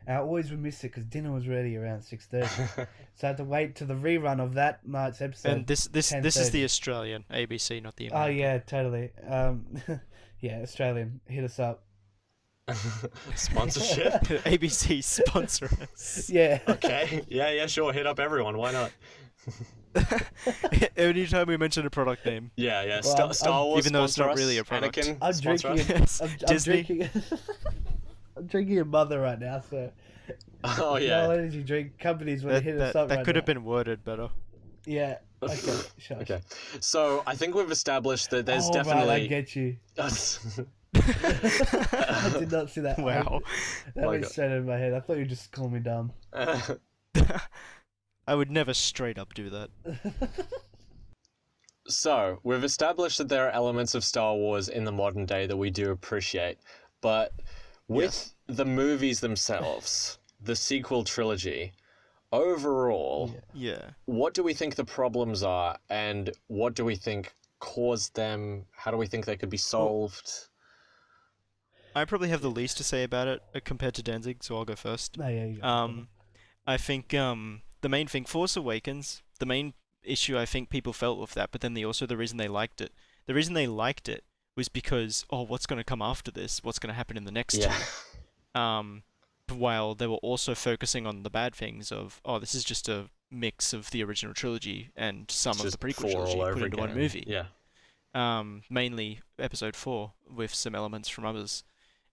And I always would miss it because dinner was ready around 6:30, so I had to wait to the rerun of that night's episode.
And this is
10:30.
the Australian ABC, not the
Oh
American.
yeah, totally. Yeah, Australian, hit us up.
Sponsorship?
ABC sponsor us.
Yeah.
Okay. Yeah, sure. Hit up everyone. Why not?
Anytime we mention a product name.
Yeah.
Well,
Star Wars.
even though it's not
sponsor us.
really a product.
Anakin,
I'm
sponsor
drinking.
us.
Yes.
I'm
Disney.
drinking. I'm drinking a mother right now, so.
Oh
No
yeah.
energy drink companies want to hit us up
That
right
could
now.
have been worded better.
Yeah. Okay. Shush.
Okay. So I think we've established that there's
Right, I
definitely.
get you. I did not see that.
Wow.
That
My
went
God.
straight over my head. I thought you just called me dumb.
I would never straight up do that.
So we've established that there are elements of Star Wars in the modern day that we do appreciate, but with the movies themselves, the sequel trilogy, overall,
Yeah.
what do we think the problems are, and what do we think caused them? How do we think they could be solved?
I probably have the least to say about it compared to Danzig, so I'll go first.
No, yeah, you go.
I think the main thing, Force Awakens, the main issue I think people felt with that, but then the reason they liked it. The reason they liked it was because, what's going to come after this? What's going to happen in the next
Yeah.
two? While they were also focusing on the bad things of, this is just a mix of the original trilogy and some
It's
of the
just
prequel
pour all
trilogy put
over
into one
again.
movie.
Yeah.
Mainly episode 4 with some elements from others.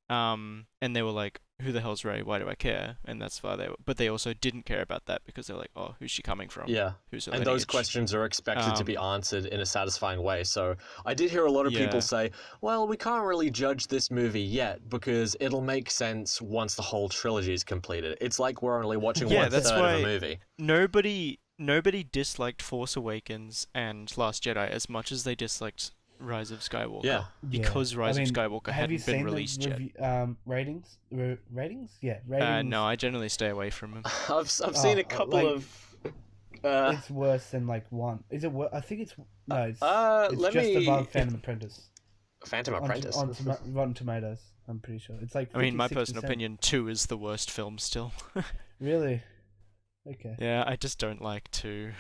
And they were like, who the hell's Rey? Why do I care? And that's why but they also didn't care about that because they're like, who's she coming from?
Yeah.
Who's her
And those
lineage?
questions are expected to be answered in a satisfying way. So I did hear a lot of people say, well, we can't really judge this movie yet because it'll make sense once the whole trilogy is completed. It's like we're only watching one
that's
third
why
of a movie.
Nobody disliked Force Awakens and Last Jedi as much as they disliked Rise of Skywalker.
Yeah.
Because Rise of Skywalker
have you
hadn't been
seen
released
the
yet.
ratings? Ratings? Yeah, ratings.
No, I generally stay away from them.
I've seen a couple
like,
of...
It's worse than like one. Is it? I think it's no. It's
let
just
me-
above Phantom Apprentice.
Phantom Apprentice.
On Rotten Tomatoes. I'm pretty sure it's like.
I mean, my
56%.
personal opinion, 2 is the worst film still.
Really? Okay.
Yeah, I just don't like 2.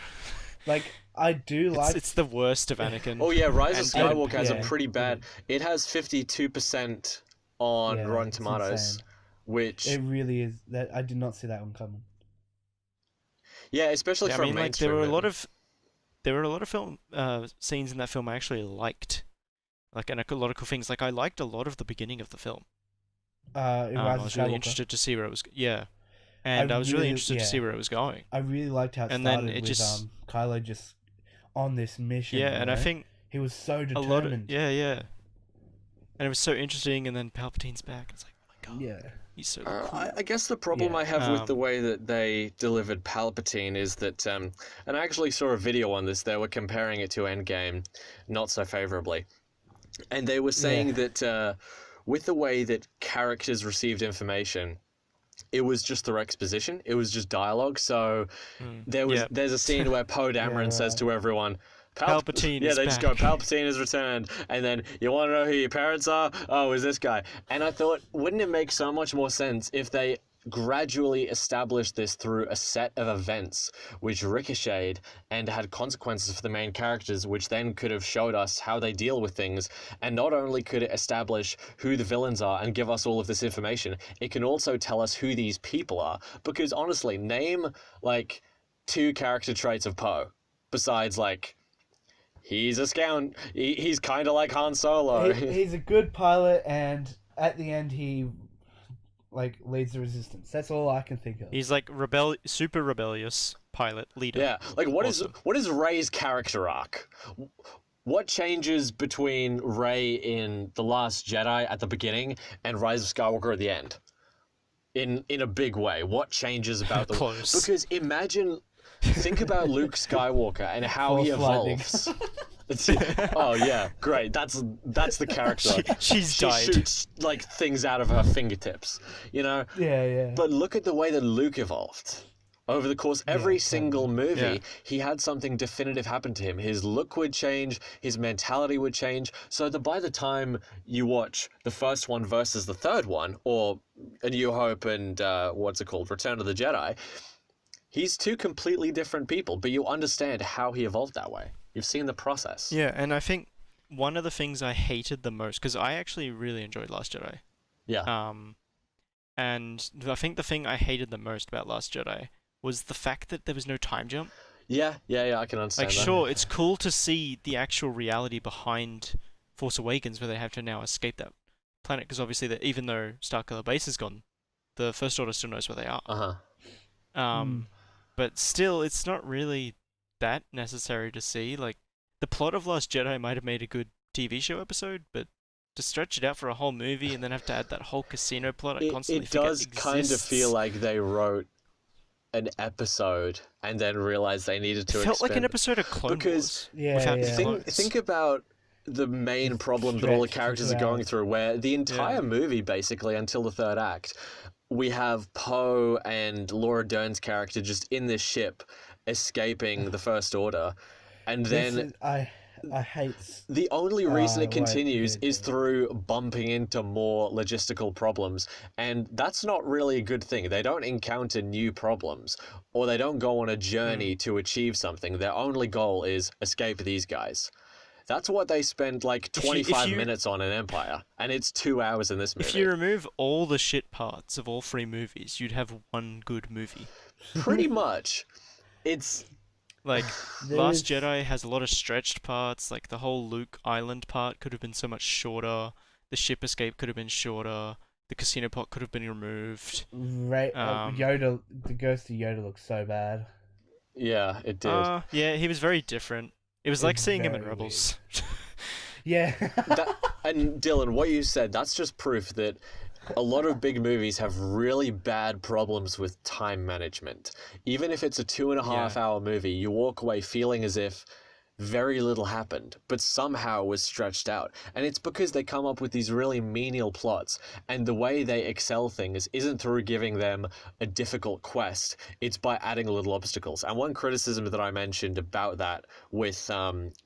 Like I do like.
It's the worst of Anakin.
Oh yeah, Rise of
And-
Skywalker has a
yeah.
pretty bad... It has 52% on
Yeah,
Rotten
it's
Tomatoes,
insane.
which...
It really is. That I did not see that one coming.
Yeah, especially
Yeah,
for
I mean,
a
like there
mainstream
were a lot
movie.
of film scenes in that film I actually liked, like, and a lot of cool things. Like I liked a lot of the beginning of the film.
In
I
Rise of
was really
Skywalker.
interested to see where it was. Yeah, and I was really interested to see where it was going.
I really liked how it
And then
started
it
with
just-
Kylo just on this mission.
Yeah,
you
and I
know?
think
he was so
a
determined.
lot of yeah, and it was so interesting. And then Palpatine's back. It's like, oh my god,
Yeah.
he's so cool.
I guess the problem
Yeah.
I have with the way that they delivered Palpatine is that, and I actually saw a video on this, they were comparing it to Endgame not so favorably. And they were saying that with the way that characters received information, it was just their exposition, it was just dialogue. So there's a scene where Poe Dameron says to everyone,
Palpatine
yeah,
is
they just
back.
go, Palpatine has returned. And then, you want to know who your parents are? Oh, is this guy. And I thought, wouldn't it make so much more sense if they gradually established this through a set of events which ricocheted and had consequences for the main characters, which then could have showed us how they deal with things. And not only could it establish who the villains are and give us all of this information, it can also tell us who these people are. Because honestly, name like 2 character traits of Poe besides like... He's a scout. He's kind of like Han Solo.
He's a good pilot, and at the end, he like leads the resistance. That's all I can think of.
He's like super rebellious pilot leader.
Yeah, like what
Awesome.
is Rey's character arc? What changes between Rey in The Last Jedi at the beginning and Rise of Skywalker at the end? In a big way, what changes about them?
Close.
Because think about Luke Skywalker and how he
Force lightning.
evolves. Oh yeah, great. That's the character.
She's
She
died.
shoots like things out of her fingertips, you know.
Yeah.
But look at the way that Luke evolved. Over the course, every single movie,
Yeah.
he had something definitive happen to him. His look would change, his mentality would change, so that by the time you watch the first one versus the third one, or A New Hope and, Return of the Jedi, he's 2 completely different people, but you understand how he evolved that way. You've seen the process.
Yeah, and I think one of the things I hated the most, because I actually really enjoyed Last Jedi.
Yeah.
And I think the thing I hated the most about Last Jedi was the fact that there was no time jump.
Yeah, I can understand
Like,
that.
sure, it's cool to see the actual reality behind Force Awakens, where they have to now escape that planet, because obviously, even though Starkiller Base is gone, the First Order still knows where they are. But still, it's not really that necessary to see. Like, the plot of Last Jedi might have made a good TV show episode, but to stretch it out for a whole movie and then have to add that whole casino plot, I constantly forget
does kind of feel like they wrote an episode and then realized they needed to
It felt like an episode of Clone Wars.
Yeah,
Think about the main problem that all the characters are going through, where the entire movie, basically, until the third act, we have Poe and Laura Dern's character just in this ship, escaping the First Order, and then
I hate.
The only reason it continues is through bumping into more logistical problems, and that's not really a good thing. They don't encounter new problems, or they don't go on a journey to achieve something. Their only goal is escape these guys. That's what they spend like 25 minutes on in Empire, and it's 2 hours in this movie.
If you remove all the shit parts of all 3 movies, you'd have one good movie.
Pretty much. It's...
Like, Last Jedi has a lot of stretched parts, like the whole Luke Island part could have been so much shorter, the ship escape could have been shorter, the casino pot could have been removed.
Yoda, the ghost of Yoda looks so bad.
Yeah, it did.
Yeah, he was very different. It was like seeing him in Rebels.
Yeah.
And Dylan, what you said, that's just proof that a lot of big movies have really bad problems with time management. Even if it's a 2.5 hour movie, you walk away feeling as if very little happened, but somehow was stretched out. And it's because they come up with these really menial plots, and the way they excel things isn't through giving them a difficult quest, it's by adding little obstacles. And one criticism that I mentioned about that with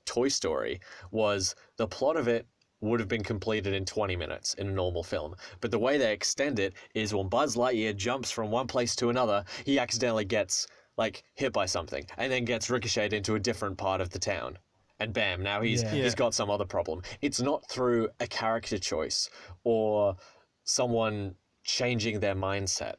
Toy Story was the plot of it would have been completed in 20 minutes in a normal film. But the way they extend it is when Buzz Lightyear jumps from one place to another, he accidentally gets hit by something and then gets ricocheted into a different part of the town. And bam, now he's got some other problem. It's not through a character choice or someone changing their mindset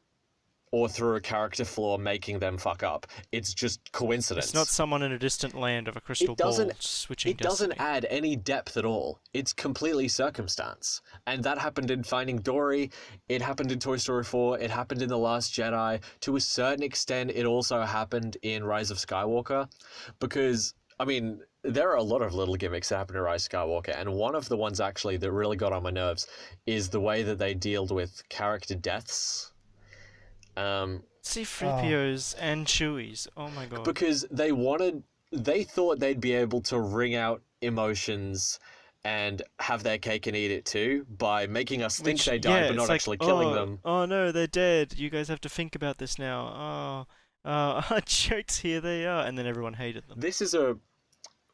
or through a character flaw making them fuck up. It's just coincidence.
It's not someone in a distant land of a crystal ball switching destiny. It doesn't
add any depth at all. It's completely circumstance. And that happened in Finding Dory, it happened in Toy Story 4, it happened in The Last Jedi. To a certain extent, it also happened in Rise of Skywalker. Because, I mean, there are a lot of little gimmicks that happen in Rise of Skywalker, and one of the ones actually that really got on my nerves is the way that they dealt with character deaths.
C-3POs and Chewies. Oh my god.
Because they thought they'd be able to wring out emotions and have their cake and eat it too by making us think they died but not actually killing them.
Oh no, they're dead. You guys have to think about this now. Jokes, here they are. And then everyone hated them.
This is a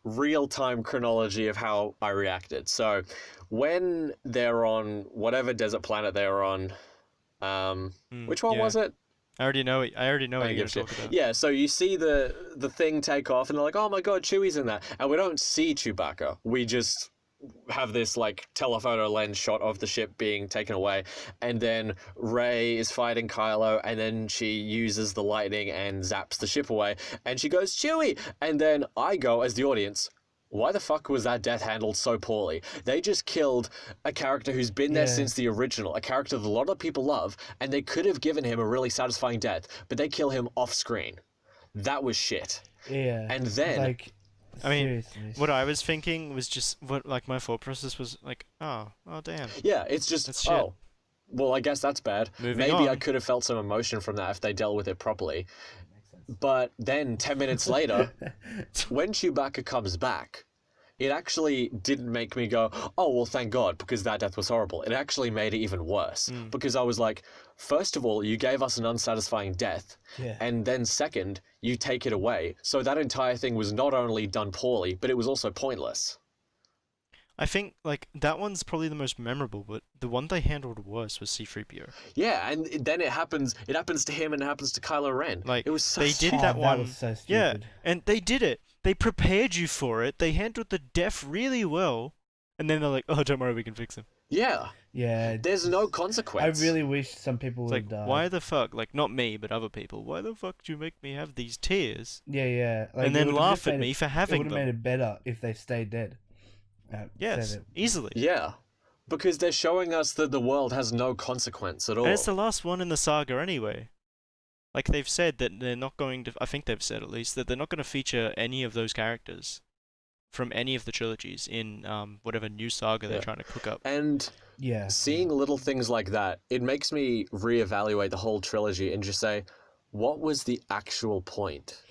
real-time chronology of how I reacted. So when they're on whatever desert planet they're on, which one was it?
I already know what you're going to talk about.
Yeah, so you see the thing take off, and they're like, oh my god, Chewie's in that. And we don't see Chewbacca. We just have this, telephoto lens shot of the ship being taken away. And then Rey is fighting Kylo, and then she uses the lightning and zaps the ship away. And she goes, Chewie! And then I go, as the audience, why the fuck was that death handled so poorly? They just killed a character who's been there since the original, a character that a lot of people love, and they could have given him a really satisfying death, but they kill him off screen. That was shit.
Yeah.
And then...
seriously. What I was thinking was just, my thought process was oh damn.
Yeah, it's just,
that's shit.
Well, I guess that's bad.
Maybe on.
I could have felt some emotion from that if they dealt with it properly. But then 10 minutes later, when Chewbacca comes back, it actually didn't make me go, oh, well, thank God, because that death was horrible. It actually made it even worse. Because I was like, first of all, you gave us an unsatisfying death. Yeah. And then second, you take it away. So that entire thing was not only done poorly, but it was also pointless.
I think, that one's probably the most memorable, but the one they handled worse was C-3PO.
Yeah, and then it happens to him and it happens to Kylo Ren.
It
was so
they did that one.
That was so stupid.
Yeah, and they did it. They prepared you for it. They handled the death really well. And then they're like, oh, don't worry, we can fix him.
Yeah.
Yeah.
There's no
I
consequence.
really wish some people
It's
would.
like, why the fuck? Like, not me, but other people. Why the fuck do you make me have these tears?
Yeah. Like,
And
it
then
would've
laugh
just
at
made
me
it,
for
It
having
would have made
them.
it better if they stayed dead.
Yes,
Said it.
easily.
Yeah. Because they're showing us that the world has no consequence at all.
And it's the last one in the saga anyway. Like, they've said that they're not going to... I think they've said, at least, that they're not going to feature any of those characters from any of the trilogies in whatever new saga they're trying to cook up.
And
Yeah.
seeing little things like that, it makes me reevaluate the whole trilogy and just say, what was the actual point?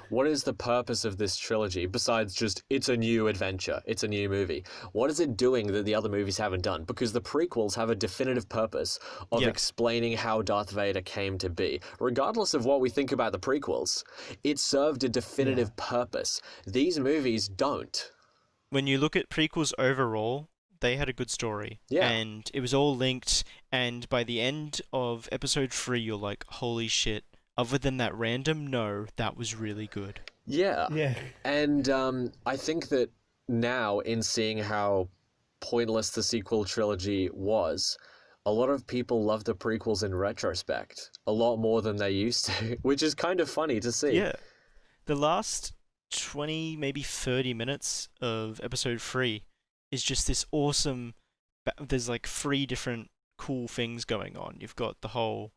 What is the purpose of this trilogy besides just it's a new adventure, it's a new movie? What is it doing that the other movies haven't done? Because the prequels have a definitive purpose of explaining how Darth Vader came to be. Regardless of what we think about the prequels, it served a definitive purpose. These movies don't.
When you look at prequels overall, they had a good story.
Yeah.
And it was all linked, and by the end of episode 3, you're like, holy shit. Other than that random no, that was really good.
Yeah.
Yeah.
And I think that now, in seeing how pointless the sequel trilogy was, a lot of people love the prequels in retrospect a lot more than they used to, which is kind of funny to see.
Yeah. The last 20, maybe 30 minutes of episode 3 is just this awesome... There's like 3 different cool things going on. You've got the whole...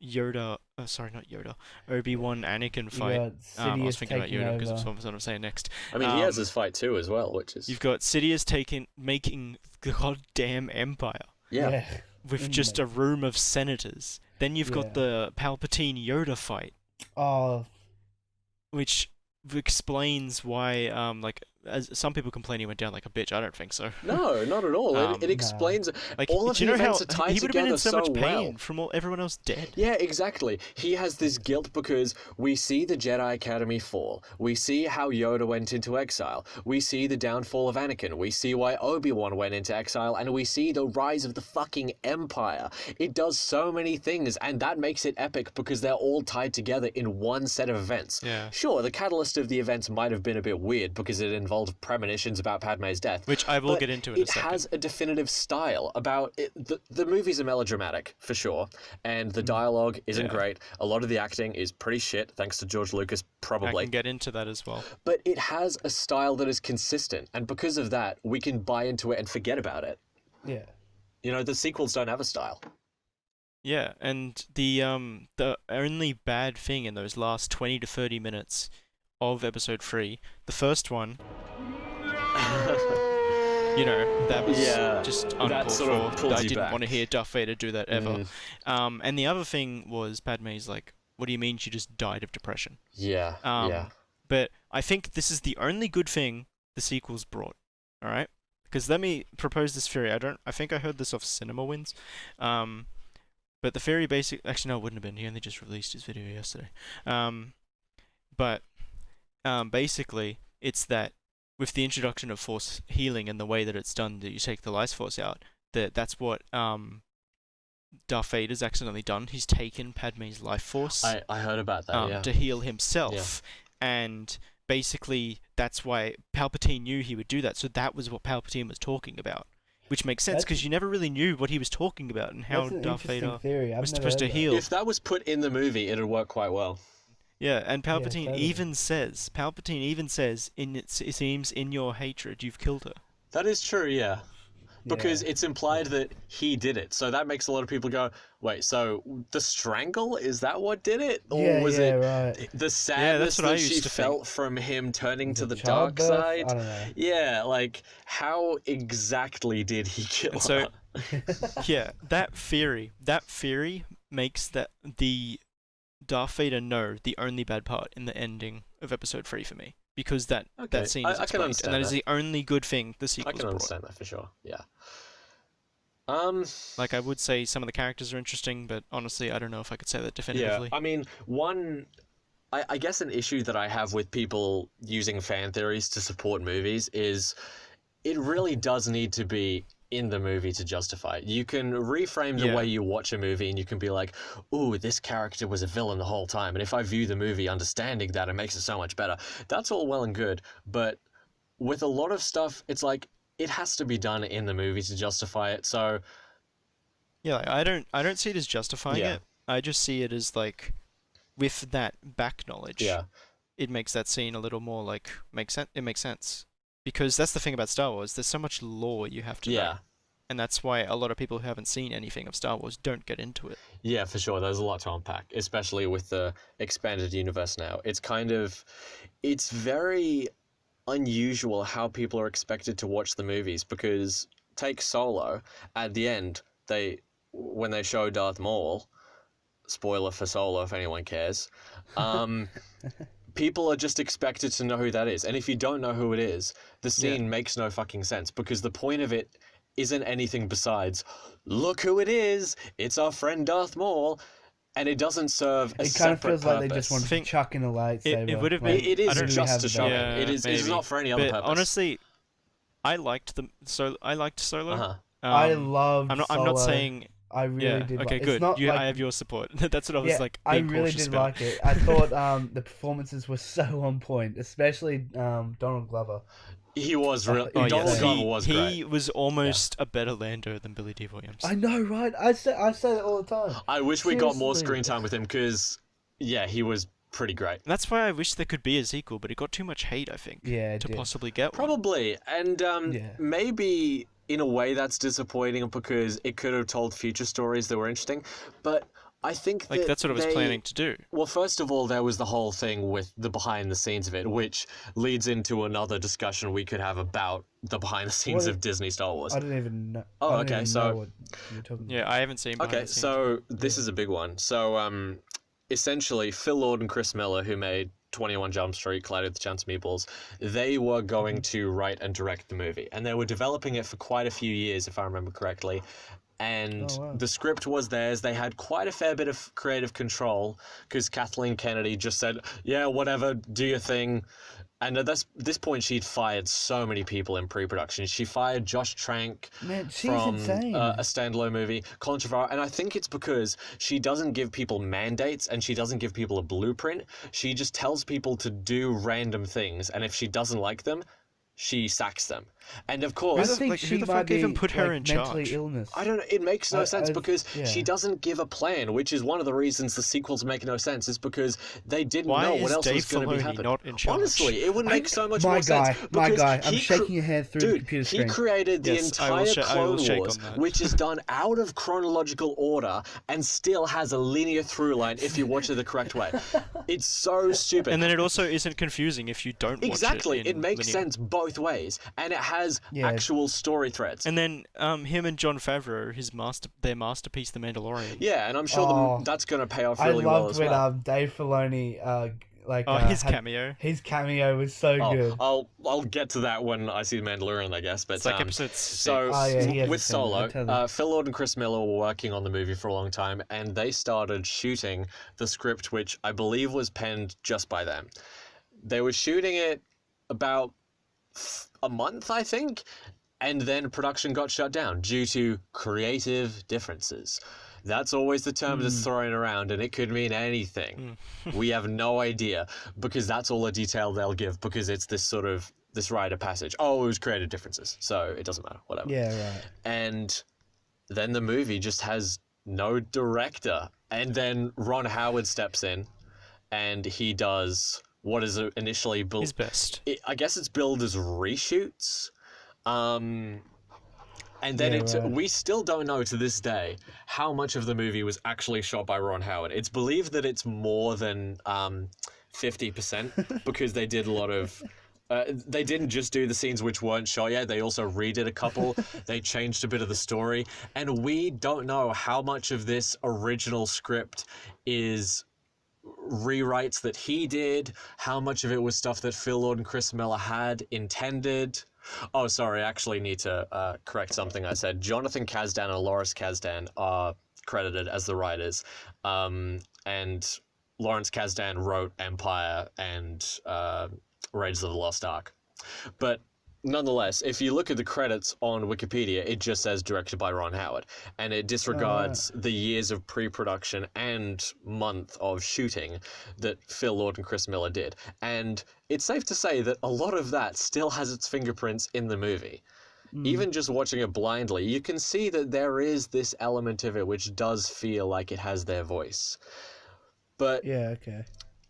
Yoda, sorry, not Yoda, Obi-Wan Anakin fight. I was thinking about Yoda because that's what I'm saying next.
I mean, he has his fight too as well, which is...
You've got Sidious making the goddamn Empire.
Yeah.
With just a room of senators. Then you've got the Palpatine Yoda fight.
Oh.
Which explains why, as some people complain he went down like a bitch. I don't think so.
No, not at all. It explains
like,
all of
do you
the
know
events
how
are tied
he would have been
together
in so much pain
well.
from everyone else dead.
Yeah, exactly. He has this guilt because we see the Jedi Academy fall. We see how Yoda went into exile. We see the downfall of Anakin. We see why Obi-Wan went into exile. And we see the rise of the fucking Empire. It does so many things, and that makes it epic because they're all tied together in one set of events.
Yeah.
Sure, the catalyst of the events might have been a bit weird because it involved premonitions about Padme's death.
Which I will get into in a second.
It has a definitive style about it. The movies are melodramatic, for sure, and the dialogue isn't great. A lot of the acting is pretty shit, thanks to George Lucas, probably.
I can get into that as well.
But it has a style that is consistent, and because of that, we can buy into it and forget about it.
Yeah.
You know, the sequels don't have a style.
Yeah, and the only bad thing in those last 20 to 30 minutes of episode 3, the first one... that was just uncalled for. I didn't want to hear Darth Vader do that ever. And the other thing was Padme's like, what do you mean she just died of depression?
Yeah.
But I think this is the only good thing the sequels brought. All right? Because let me propose this theory. I think I heard this off Cinema Wins. But the theory actually no, it wouldn't have been. He only just released his video yesterday. But basically, it's that with the introduction of Force healing and the way that it's done, that you take the life force out, that's what Darth Vader's accidentally done. He's taken Padme's life force.
I heard about that,
to heal himself. And basically, that's why Palpatine knew he would do that. So that was what Palpatine was talking about. Which makes sense, because you never really knew what he was talking about and how Darth Vader was supposed to heal.
If that was put in the movie, it'd work quite well.
Yeah, and Palpatine even says, it seems in your hatred you've killed her.
That is true, yeah. Because it's implied that he did it. So that makes a lot of people go, wait, so the strangle, is that what did it? Or was it the sadness that she felt from him turning to the dark side?
I don't know.
Yeah, like, how exactly did he kill her?
So, yeah, that theory makes the Darth Vader know the only bad part in the ending of episode 3 for me. Because that scene is explained, and that is the only good thing the sequels brought.
I can understand that for sure, yeah.
Like, I would say some of the characters are interesting, but honestly, I don't know if I could say that definitively.
Yeah, I mean, I guess an issue that I have with people using fan theories to support movies is it really does need to be in the movie to justify it. You can reframe the way you watch a movie and you can be like, ooh, this character was a villain the whole time. And if I view the movie understanding that, it makes it so much better. That's all well and good. But with a lot of stuff, it's like, it has to be done in the movie to justify it. So
Yeah, like, I don't see it as justifying
Yeah.
it. I just see it as like, with that back knowledge,
yeah,
it makes that scene a little more like It makes sense because that's the thing about Star Wars. There's so much lore you have to know,
yeah,
and that's why a lot of people who haven't seen anything of Star Wars don't get into it.
yeah, for sure. There's a lot to unpack, especially with the expanded universe now. It's very unusual how people are expected to watch the movies, because take Solo, at the end, when they show Darth Maul, spoiler for Solo if anyone cares, people are just expected to know who that is. And if you don't know who it is, the scene makes no fucking sense, because the point of it isn't anything besides, look who it is, it's our friend Darth Maul, and it doesn't serve a
It kind of
separate
feels like they just
purpose.
want to
Think-
chuck in a lightsaber.
it would have
like,
been-
It is
I don't
just
have
to
the
show it.
Yeah,
It's
maybe.
not for any other
But
purpose.
honestly, I liked Solo.
Uh-huh.
I loved
I'm not
Solo.
saying.
I really
Yeah.
did.
Okay.
It's
Good.
not
I
like-
have your support. That's what I was like.
I
Being
really
cautious
did
about.
like it. I thought the performances were so on point, especially Donald Glover.
He was really.
Oh,
Donald
yes.
Glover was
he
great.
was almost a better Lando than Billy D. Williams.
I know, right? I say that all the time.
I wish we got more
Seriously.
screen time with him, because, yeah, he was pretty great.
That's why I wish there could be a sequel, but it got too much hate, I think,
Yeah, it
to
did.
possibly get one.
Probably. And
Yeah.
maybe in a way that's disappointing, because it could have told future stories that were interesting. But I think
Like,
that
that's what I was planning to do.
Well, first of all, there was the whole thing with the behind the scenes of it, which leads into another discussion we could have about the behind the scenes
What-
of Disney Star Wars.
I didn't even know.
Oh,
I didn't
okay,
even
so-
know what you were talking
Yeah, I haven't seen. behind
Okay,
the scenes.
so this is a big one. So, essentially, Phil Lord and Chris Miller, who made 21 Jump Street, Cloudy with a Chance of Meatballs, they were going to write and direct the movie. And they were developing it for quite a few years, if I remember correctly. And
Oh, wow.
the script was theirs. They had quite a fair bit of creative control, because Kathleen Kennedy just said, yeah, whatever, do your thing. And at this point, she'd fired so many people in pre-production. She fired Josh Trank
Man, she's
from
insane.
a standalone movie, Colin Trevorrow, and I think it's because she doesn't give people mandates and she doesn't give people a blueprint. She just tells people to do random things, and if she doesn't like them, she sacks them. And of
I
course,
think
like, who
she
the
might
fuck even
be,
put her
like,
in
mentally
charge?
illness.
I don't know, it makes no sense, because
yeah.
she doesn't give a plan, which is one of the reasons the sequels make no sense, is because they didn't
Why
know what
is
else
Dave
was going to be
Filoni
happening.
not in charge?
Honestly, it would make so much
my
more
guy,
sense.
my
because
guy. I'm
he
shaking your hand through the
Dude,
computer
he
screen.
created the
Yes, I will
entire
I will
Clone
shake
Wars,
on that.
which is done out of chronological order and still has a linear through line if you watch it the correct way. It's so stupid.
And then it also isn't confusing if you don't
Exactly,
watch it.
it makes
linear.
sense both ways, and it has
Yeah.
actual story threads.
And then him and Jon Favreau, their masterpiece, The Mandalorian.
Yeah, and I'm sure
Oh,
that's going to pay off
I
really well
loved
as
when
well.
Dave Filoni
His
had-
cameo.
His cameo was so good.
I'll get to that when I see The Mandalorian, I guess. But
It's like episode 6.
so
Oh, yeah, he hasn't
with
seen it, I
Solo,
tell you.
Phil Lord and Chris Miller were working on the movie for a long time, and they started shooting the script, which I believe was penned just by them. They were shooting it about a month, I think, and then production got shut down due to creative differences. That's always the term that's thrown around, and it could mean anything. We have no idea, because that's all the detail they'll give, because it's this rite of passage. Oh, it was creative differences, so it doesn't matter, whatever.
Yeah, right.
And then the movie just has no director, and then Ron Howard steps in, and he does what is initially built.
His best.
I guess it's billed as reshoots. And then
Yeah, right.
we still don't know to this day how much of the movie was actually shot by Ron Howard. It's believed that it's more than 50% because they did a lot of... they didn't just do the scenes which weren't shot yet. They also redid a couple. They changed a bit of the story. And we don't know how much of this original script is rewrites that he did, how much of it was stuff that Phil Lord and Chris Miller had intended. Oh, sorry, I actually need to correct something I said. Jonathan Kasdan and Lawrence Kasdan are credited as the writers, and Lawrence Kasdan wrote Empire and Raiders of the Lost Ark. But nonetheless, if you look at the credits on Wikipedia, it just says directed by Ron Howard, and it disregards the years of pre-production and month of shooting that Phil Lord and Chris Miller did. And it's safe to say that a lot of that still has its fingerprints in the movie. even just watching it blindly, you can see that there is this element of it which does feel like it has their voice. But
Yeah, okay.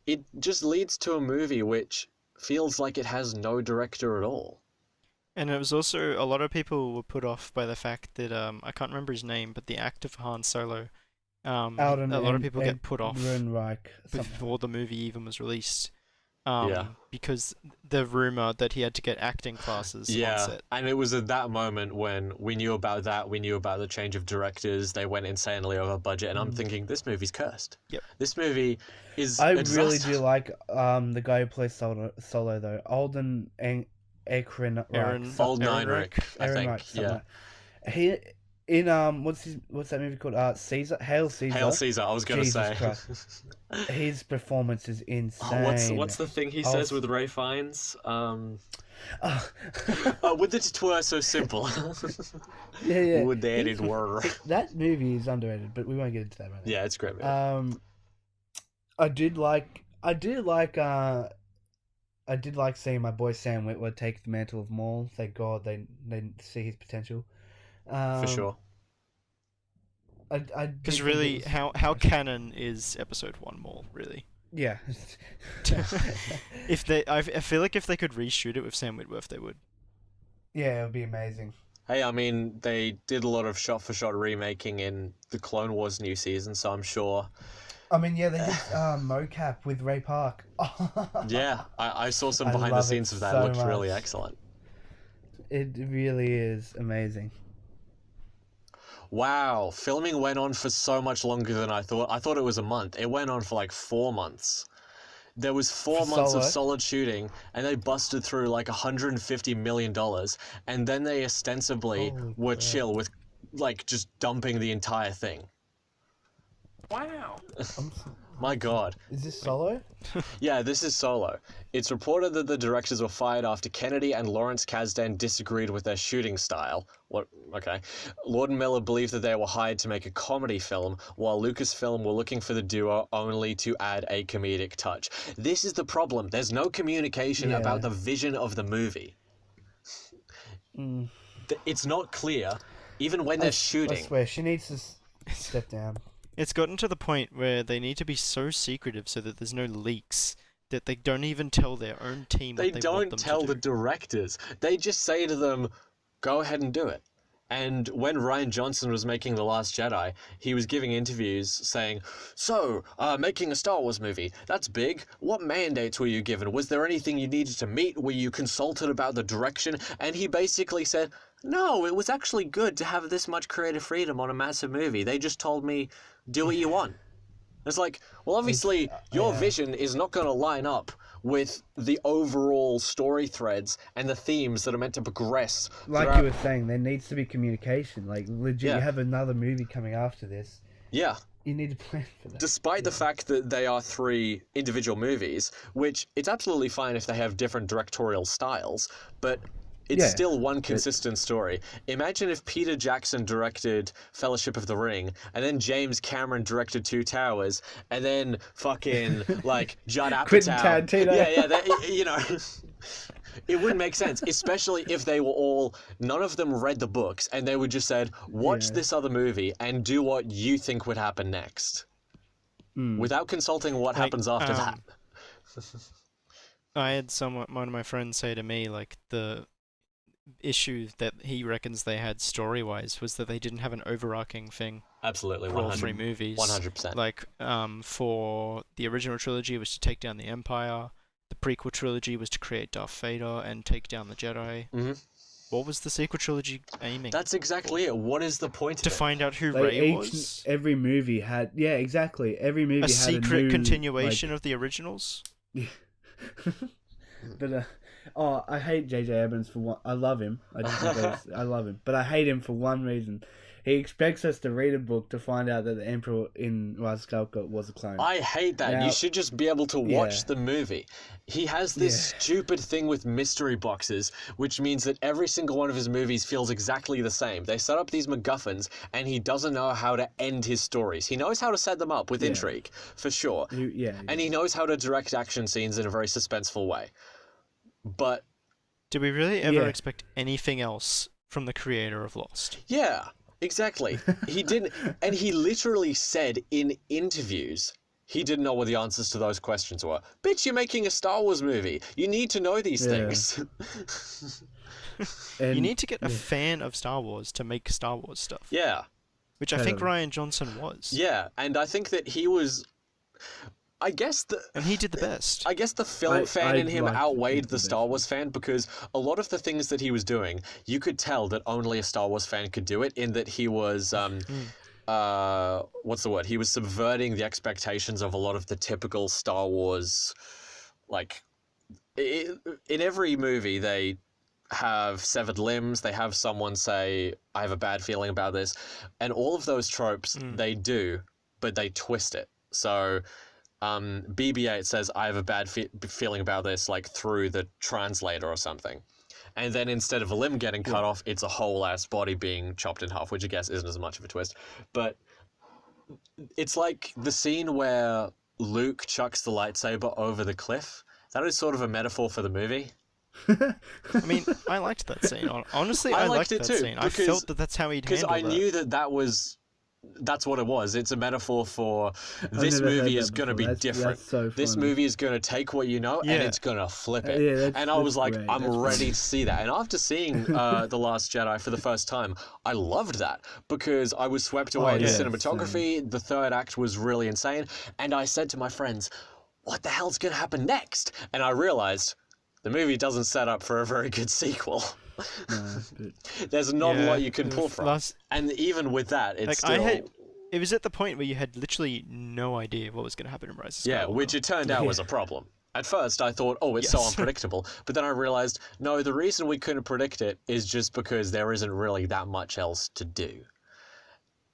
it just leads to a movie which feels like it has no director at all.
And it was also, a lot of people were put off by the fact that, I can't remember his name, but the actor for Han Solo,
Alden
a lot of people get put off
Ehrenreich, something.
before the movie even was released.
Yeah.
Because the rumor that he had to get acting classes on
Yeah,
set.
and it was at that moment when we knew about that, we knew about the change of directors, they went insanely over budget, and I'm thinking, this movie's cursed.
Yep.
This movie is
I
a
really
disaster.
do like the guy who plays Solo though. Alden Ehrenreich.
Old
Ehrenreich.
Neinrich, I
Ehrenreich,
think,
something
yeah.
like- He in what's that movie called? Caesar. Hail Caesar.
Hail Caesar, I was going to
Jesus
say.
Christ. His performance is insane.
What's the thing he says with Ray Fiennes?
Oh.
Would it were so simple.
Yeah.
Would that it were.
That movie is underrated, but we won't get into that right now.
Yeah, it's a great movie.
I did like seeing my boy Sam Witwer take the mantle of Maul. Thank God they see his potential.
For sure.
Because really, how canon is Episode 1 Maul, really?
Yeah.
I feel like if they could reshoot it with Sam Witwer, they would.
Yeah, it would be amazing.
Hey, I mean, they did a lot of shot-for-shot remaking in the Clone Wars new season, so I'm sure...
I mean, yeah, they did mocap with Ray Park.
Yeah, I saw some
I
behind the
love
scenes
it
of that.
so
It looked really
much.
excellent.
It really is amazing.
Wow, filming went on for so much longer than I thought. I thought it was a month. It went on for like 4 months. There was 4 months of solid shooting, and they busted through like $150 million, and then they ostensibly
Holy
were
crap.
chill with like just dumping the entire thing.
Wow.
My God.
Is this Solo?
Yeah, this is Solo. It's reported that the directors were fired after Kennedy and Lawrence Kasdan disagreed with their shooting style. What? Okay. Lord and Miller believed that they were hired to make a comedy film, while Lucasfilm were looking for the duo only to add a comedic touch. This is the problem. There's no communication about the vision of the movie. It's not clear, even when they're shooting.
I swear, she needs to step down.
It's gotten to the point where they need to be so secretive so that there's no leaks, that they don't even tell their own team what they want
don't
them
tell
to
the
do.
directors. They just say to them, go ahead and do it. And when Rian Johnson was making The Last Jedi, he was giving interviews saying, so, making a Star Wars movie, that's big. What mandates were you given? Was there anything you needed to meet? Were you consulted about the direction? And he basically said, no, it was actually good to have this much creative freedom on a massive movie. They just told me, do what you want. It's like, well, obviously, your vision is not going to line up with the overall story threads and the themes that are meant to progress.
Like you were saying, there needs to be communication. Like, legit,
Yeah.
you have another movie coming after this.
Yeah.
You need to plan for that.
Despite the fact that they are 3 individual movies, which it's absolutely fine if they have different directorial styles, but it's still one consistent story. Imagine if Peter Jackson directed Fellowship of the Ring, and then James Cameron directed Two Towers, and then fucking, like, Judd Apatow.
Quentin Tarantino.
Yeah, it wouldn't make sense, especially if they were all, none of them read the books, and they would just said, watch this other movie and do what you think would happen next. Without consulting what happens after that.
I had one of my friends say to me, like, the issue that he reckons they had story-wise was that they didn't have an overarching thing
Absolutely,
for all 3 movies.
100%.
Like, for the original trilogy, it was to take down the Empire. The prequel trilogy was to create Darth Vader and take down the Jedi.
Mm-hmm.
What was the sequel trilogy aiming?
That's exactly it. What is the point
To
of it?
find out who
Like,
Rey was?
every movie had... Yeah, exactly. Every movie
A
had
secret
a new,
continuation of the originals?
But I hate J.J. Abrams for one. I love him. I love him, but I hate him for one reason. He expects us to read a book to find out that the Emperor in Rise of Skywalker was a clone.
I hate that.
Now-
You should just be able to watch the movie. He has this stupid thing with mystery boxes, which means that every single one of his movies feels exactly the same. They set up these MacGuffins, and he doesn't know how to end his stories. He knows how to set them up with intrigue, for sure. And he knows how to direct action scenes in a very suspenseful way. But
Did we really ever
Yeah.
expect anything else from the creator of Lost.
Yeah, exactly. He didn't, and he literally said in interviews he didn't know what the answers to those questions were. Bitch, you're making a Star Wars movie. You need to know these things.
And,
You need to get a fan of Star Wars to make Star Wars stuff.
Yeah.
Which I think Rian Johnson was.
Yeah, and I think that he was...
And he did the best.
I guess the film fan in him
liked
outweighed
the
the Star Wars fan, because a lot of the things that he was doing, you could tell that only a Star Wars fan could do it, in that he was... what's the word? He was subverting the expectations of a lot of the typical Star Wars... Like, in every movie, they have severed limbs, they have someone say, I have a bad feeling about this, and all of those tropes, they do, but they twist it. So... BB-8 says, I have a bad feeling about this, like, through the translator or something. And then instead of a limb getting cut off, it's a whole-ass body being chopped in half, which I guess isn't as much of a twist. But it's like the scene where Luke chucks the lightsaber over the cliff. That is sort of a metaphor for the movie.
I mean, I liked that scene. Honestly, I liked
it
that
too,
scene. I felt that that's how he'd handle that.
Because I knew that's what it was. It's a metaphor for this movie is going to be different. This movie is going to take what you know and it's going to flip it. And I was like, I'm ready to see that. And after seeing The Last Jedi for the first time, I loved that because I was swept away in the cinematography. The third act was really insane. And I said to my friends, what the hell's going to happen next? And I realized the movie doesn't set up for a very good sequel. There's not a lot you can pull from, and even with that, it's still...
It was at the point where you had literally no idea what was going to happen in Rise of Skywalker.
Yeah, which it turned out was a problem. At first, I thought, it's so unpredictable, but then I realized, no, the reason we couldn't predict it is just because there isn't really that much else to do.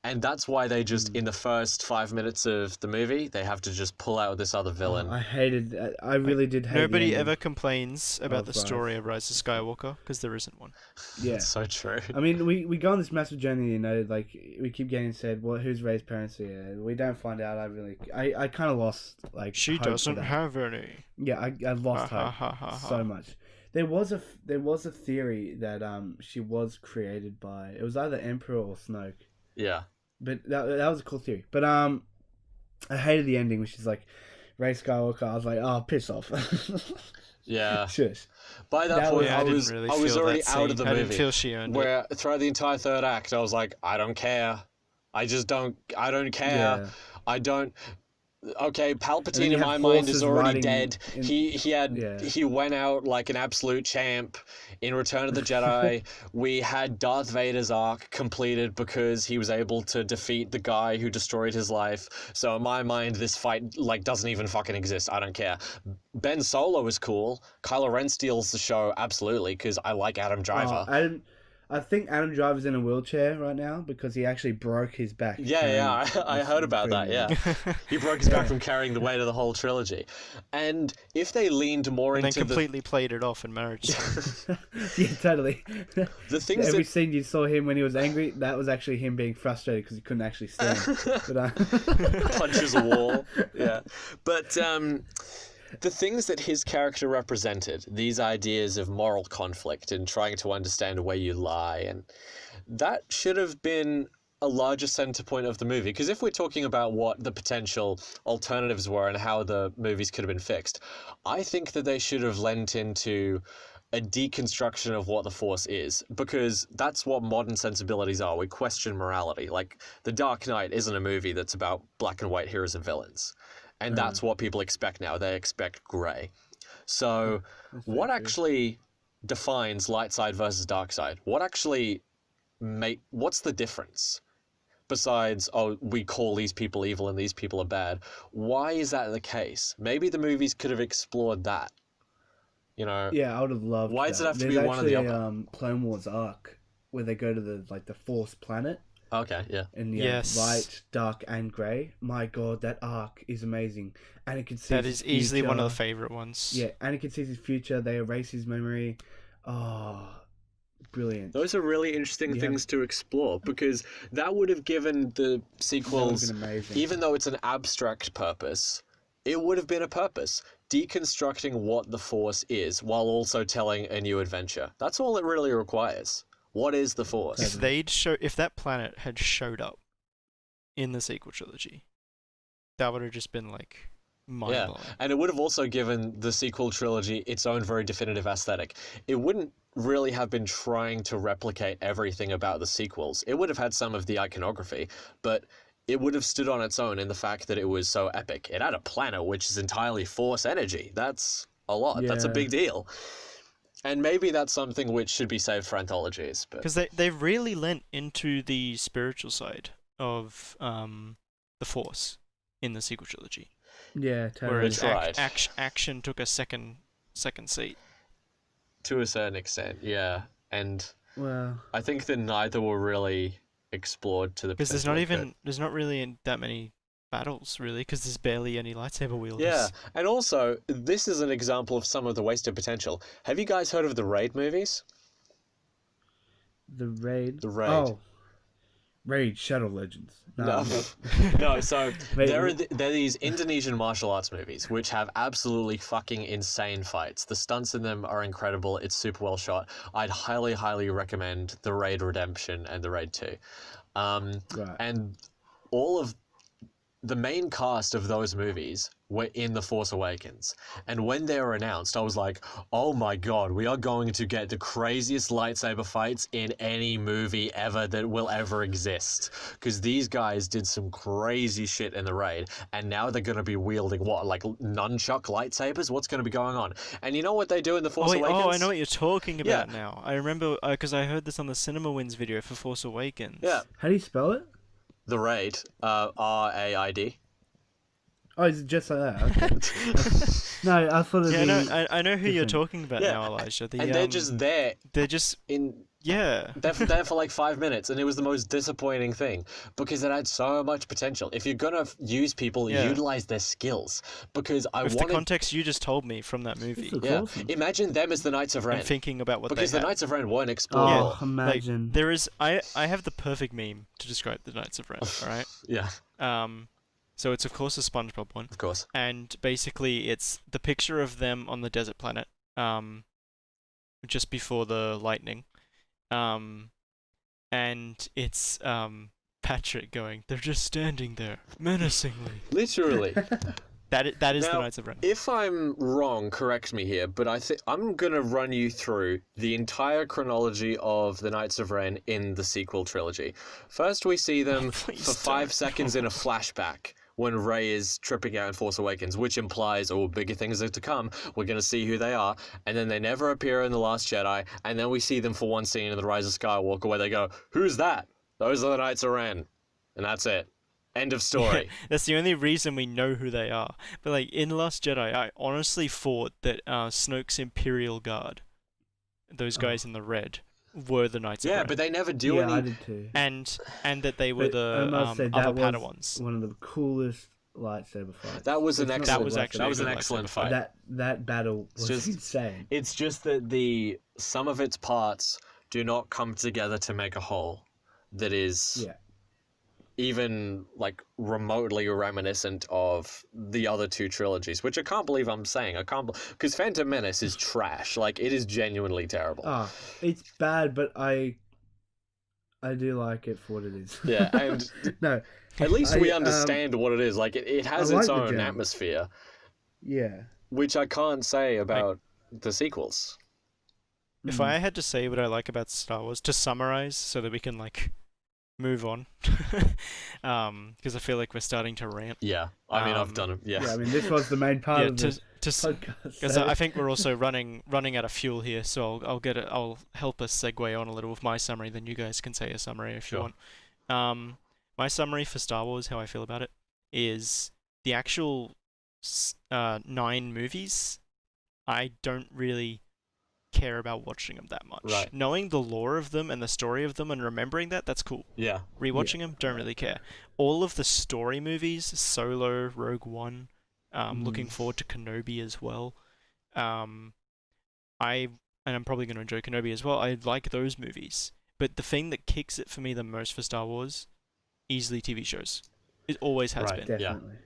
And that's why they just, in the first 5 minutes of the movie, they have to just pull out this other villain.
I really did hate
Nobody ever complains about the story of Rise of Skywalker, because there isn't one.
Yeah.
That's so true.
I mean, we go on this massive journey, you know, like, we keep getting said, well, who's Rey's parents here? We don't find out. I kind of lost, like,
she doesn't have any.
Yeah, I lost hope so much. There was a theory that she was created by, it was either Emperor or Snoke.
Yeah.
But that was a cool theory. But I hated the ending, which is like Rey Skywalker. I was like, oh, piss off.
Yeah.
Shush.
By that point,
I was
already out of the movie.
I didn't feel she earned
where throughout the entire third act, I was like, I don't care. I don't care.
Yeah.
I don't. Okay, Palpatine in my mind is already dead. He went out like an absolute champ in Return of the Jedi. We had Darth Vader's arc completed because he was able to defeat the guy who destroyed his life. So in my mind, this fight doesn't even fucking exist. I don't care. Ben Solo is cool. Kylo Ren steals the show absolutely because I like Adam Driver.
I think Adam Driver's in a wheelchair right now because he actually broke his back.
Yeah, I heard about that, yeah. He broke his back from carrying the weight of the whole trilogy. And if they leaned more into
completely played it off in Marriage Story.
Yeah, totally.
The things
Every scene you saw him when he was angry, that was actually him being frustrated because he couldn't actually stand.
Punches a wall, yeah. But... the things that his character represented, these ideas of moral conflict and trying to understand where you lie, and that should have been a larger center point of the movie. Because if we're talking about what the potential alternatives were and how the movies could have been fixed, I think that they should have lent into a deconstruction of what the Force is, because that's what modern sensibilities are. We question morality. Like, The Dark Knight isn't a movie that's about black and white heroes and villains. And that's what people expect now. They expect grey. So what actually defines light side versus dark side? What's the difference? Besides, we call these people evil and these people are bad. Why is that the case? Maybe the movies could have explored that. You know?
Yeah, I would have loved
Why does it have to be one or the other?
Clone Wars arc where they go to the Force planet.
Okay, yeah.
And
yes.
Light, dark, and grey. My God, that arc is amazing. Anakin sees
that is
his
easily
future.
One of the favourite ones.
Yeah, Anakin sees his future. They erase his memory. Oh, brilliant.
Those are really interesting things to explore, because that would have given the sequels, even though it's an abstract purpose, it would have been a purpose. Deconstructing what the Force is while also telling a new adventure. That's all it really requires. What is the Force?
If that planet had showed up in the sequel trilogy, that would have just been like mind-blowing.
Yeah, and it would have also given the sequel trilogy its own very definitive aesthetic. It wouldn't really have been trying to replicate everything about the sequels. It would have had some of the iconography, but it would have stood on its own in the fact that it was so epic. It had a planet which is entirely Force energy. That's a lot. That's a big deal. And maybe that's something which should be saved for anthologies.
Because they really lent into the spiritual side of the Force in the sequel trilogy.
Yeah, totally.
Whereas
Right.
action took a second seat.
To a certain extent, yeah. And
Well,
I think that neither were really explored to the
Because
potential.
there's not really that many battles, really, because there's barely any lightsaber wielders.
Yeah, and also, this is an example of some of the wasted potential. Have you guys heard of the Raid movies?
the Raid.
The Raid.
Oh, Raid Shadow Legends.
No, no. So
Wait,
they're these Indonesian martial arts movies which have absolutely fucking insane fights. The stunts in them are incredible. It's super well shot. I'd highly, highly recommend the Raid Redemption and the Raid 2.
Right.
And all of the main cast of those movies were in The Force Awakens. And when they were announced, I was like, oh my god, we are going to get the craziest lightsaber fights in any movie ever that will ever exist. Because these guys did some crazy shit in the Raid, and now they're going to be wielding, what, like nunchuck lightsabers? What's going to be going on? And you know what they do in The Force Awakens?
Oh, I know what you're talking about now. I remember, because I heard this on the Cinema Wins video for Force Awakens.
Yeah.
How do you spell it?
The Raid, R-A-I-D.
Oh, is it just like that? Okay. No, I thought it was.
I know who you're
different.
talking about
Yeah.
now, Elijah.
And they're just there.
They're just... Yeah.
They're there for like 5 minutes, and it was the most disappointing thing because it had so much potential. If you're gonna use people, utilize their skills. Because I
With
wanted
the context you just told me from that movie,
Awesome.
imagine them as the Knights of Ren.
I'm thinking about what
Because
they
the
had.
Knights of Ren weren't explored.
Oh,
Like,
imagine.
there is... I have the perfect meme to describe the Knights of Ren, alright?
Yeah,
So it's of course a SpongeBob one.
of course.
And basically it's the picture of them on the desert planet, just before the lightning, and it's Patrick going, they're just standing there menacingly.
Literally.
That is the
Now,
Knights of Ren.
If I'm wrong, correct me here, but I think I'm gonna run you through the entire chronology of the Knights of Ren in the sequel trilogy. First, we see them
Please
for 5
don't.
seconds in a flashback when Rey is tripping out in Force Awakens, which implies, oh, bigger things are to come. We're gonna see who they are, and then they never appear in The Last Jedi, and then we see them for one scene in The Rise of Skywalker where they go, "Who's that? Those are the Knights of Ren," and that's it. End of story.
That's the only reason we know who they are. But like in Last Jedi, I honestly thought that Snoke's Imperial Guard, those guys in the red, were the Knights of
Yeah,
Ren.
but they never do
Yeah, I
any.
did too.
and that they were
But I
the
must say,
other
that
Padawans.
was one of the coolest lightsaber fights.
That was an
It's not
excellent.
That was
a
actually
that was
a
an
good
excellent
lightsaber
fight.
fight.
That battle was
just-
insane.
It's just that the sum of its parts do not come together to make a whole that is
Yeah.
even like remotely reminiscent of the other two trilogies, which I can't believe I'm saying. I can't because Phantom Menace is trash. Like it is genuinely terrible.
Ah, it's bad, but I do like it for what it is.
Yeah, and
No,
at least we
I,
understand what it is. Like it has
I
its
like the
own
jam.
atmosphere,
yeah.
which I can't say about the sequels.
If I had to say what I like about Star Wars, to summarize so that we can like move on, because I feel like we're starting to rant.
Yeah, I mean I've
Um,
done it. Yeah,
Yeah, I mean, this was the main part
Yeah,
of
to
the
s-
podcast.
because
so-
I think we're also running out of fuel here, so I'll help us segue on a little with my summary. Then you guys can say a summary if you
Sure.
want. My summary for Star Wars, how I feel about it, is the actual 9 movies. I don't really care about watching them that much.
Right.
Knowing the lore of them and the story of them and remembering that's cool.
yeah.
Rewatching them, don't really care. All of the story movies, Solo, Rogue One, looking forward to Kenobi as well. And I'm probably going to enjoy Kenobi as well. I like those movies. But the thing that kicks it for me the most for Star Wars, easily TV shows. It always has
Right.
been.
Definitely.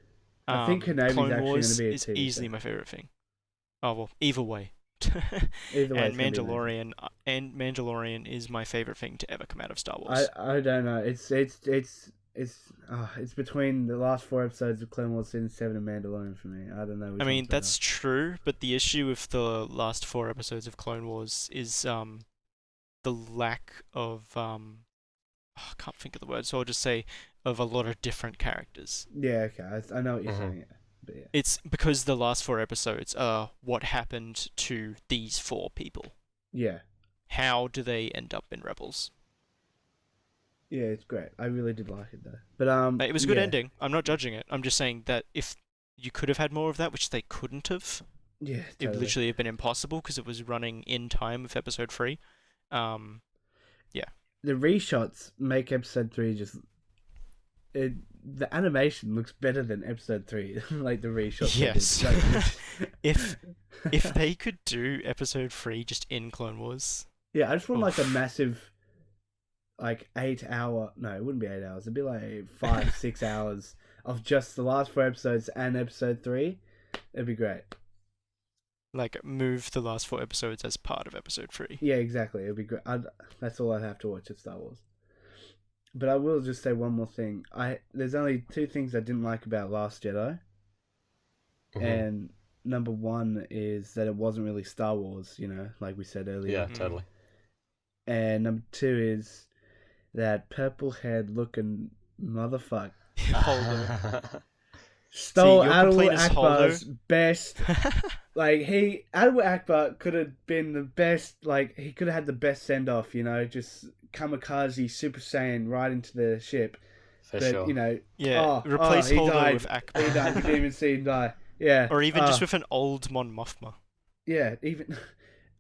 I think Kenobi's
Clone
actually
Wars
gonna be a
is
TV
easily
show.
my favorite thing. Oh well, either way,
Either way,
And
it's gonna be amazing.
Mandalorian is my favorite thing to ever come out of Star Wars.
I don't know. It's between the last 4 episodes of Clone Wars Season 7 and Mandalorian for me. I don't know. Which
I mean,
one's better.
that's true, but the issue with the last 4 episodes of Clone Wars is the lack of I can't think of the word, so I'll just say of a lot of different characters.
Yeah, okay. I know what you're saying. Yeah. But yeah.
It's because the last 4 episodes are what happened to these 4 people.
Yeah.
How do they end up in Rebels?
Yeah, it's great. I really did like it though. But
It was a good
yeah.
ending. I'm not judging it. I'm just saying that if you could have had more of that, which they couldn't have,
Yeah,
it
totally.
would literally have been impossible because it was running in time with episode 3.
The reshots make episode 3 just. The animation looks better than episode 3. Like the reshots. they did.
Yes.
Like,
If they could do episode 3 just in Clone Wars.
yeah, I just want like a
Oof.
massive, like 8-hour. No, it wouldn't be 8 hours. It'd be like 5-6 hours of just the last 4 episodes and episode 3. It'd be great.
Like, move the last 4 episodes as part of episode 3.
Yeah, exactly. It'd be great. That's all I'd have to watch at Star Wars. But I will just say one more thing. There's only 2 things I didn't like about Last Jedi.
Mhm.
And number 1 is that it wasn't really Star Wars, like we said earlier.
Yeah, totally.
And number 2 is that purple-haired looking motherfucker
Holdo.
stole
your
Adil
complaint is
Akbar's best. Like, Adil Akbar could have been the best, like, he could have had the best send-off, just kamikaze Super Saiyan right into the ship.
For
But,
sure.
Yeah, replace
he
Holdo
died.
with Akbar.
He died, we didn't even see him die. Yeah.
Or even just with an old Mon Mothma.
Yeah, even...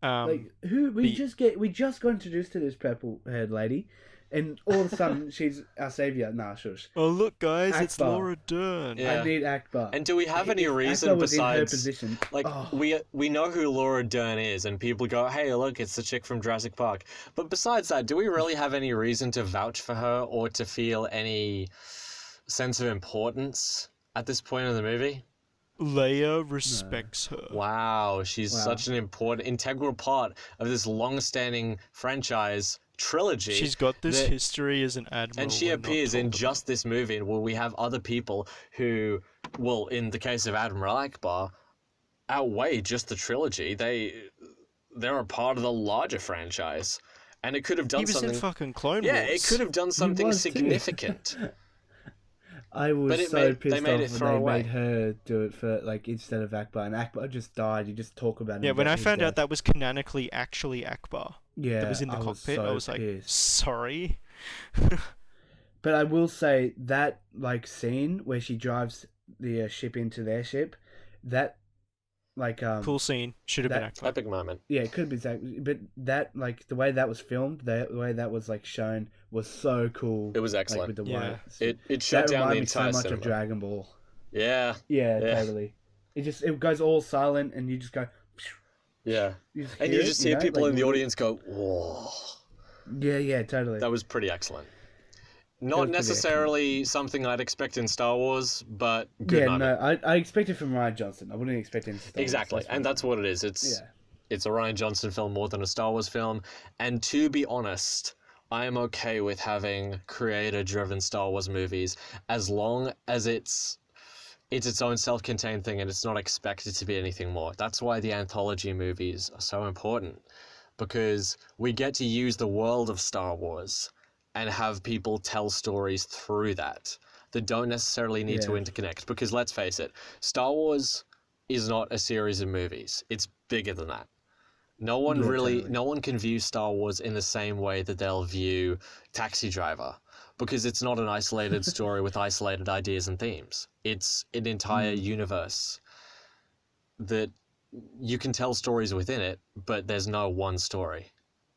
Um,
we just got introduced to this purple-haired lady, and all of a sudden she's our savior. Nah, shush.
oh, look, guys, it's
Akbar.
Laura Dern.
Yeah.
I need Akbar.
And do we have any
If
reason
Akbar was in her
besides
position,
like
oh.
we know who Laura Dern is, and people go, "Hey, look, it's the chick from Jurassic Park." But besides that, do we really have any reason to vouch for her or to feel any sense of importance at this point in the movie?
Leia respects her.
Wow, she's
Wow.
such an important, integral part of this long-standing franchise trilogy.
She's got this
that-
history as an admiral.
And she
we're not
appears in
told
just this movie where we have other people who, well, in the case of Admiral Akbar, outweigh just the trilogy. They're a part of the larger franchise. And it could have
about.
done
He was
something...
in fucking Clone
yeah,
Wars.
it could have done something
was too.
significant.
I was
But it
so
made-
pissed
they made
off
it
when
throw
they
away.
made her do it for instead of Akbar, and Akbar just died. You just talk about it.
Yeah, when I
his
found
death.
out that was canonically actually Akbar
yeah,
that was in the
I
cockpit,
so
I was like,
pissed.
sorry.
But I will say that scene where she drives the ship into their ship, that
Cool scene. Should have been
that-
Akbar.
Epic moment.
yeah, it could be Zach, but that the way that was filmed, the way that was shown was so cool.
It was excellent.
With the
Yeah.
way
It shut
that
down the
reminded me so
entire
much
cinema.
of Dragon Ball.
Yeah,
Yeah,
Yeah.
totally. It goes all silent, and you just go.
yeah.
You just
And
hear
you just
it,
hear
know,
people
like,
in the audience go, whoa.
Yeah, totally.
That was pretty excellent.
was
Not
pretty
necessarily something I'd expect in Star Wars, but good
yeah,
moment.
no, I expect it from Ryan Johnson. I wouldn't expect him to. Star Wars,
Exactly, and that's what it is. It's
Yeah.
it's a Ryan Johnson film more than a Star Wars film. And to be honest, I am okay with having creator-driven Star Wars movies as long as it's its own self-contained thing and it's not expected to be anything more. That's why the anthology movies are so important, because we get to use the world of Star Wars and have people tell stories through that don't necessarily need to
Yeah.
interconnect. Because let's face it, Star Wars is not a series of movies. It's bigger than that. No one can view Star Wars in the same way that they'll view Taxi Driver, because it's not an isolated story with isolated ideas and themes. It's an entire universe that you can tell stories within it, but there's no one story.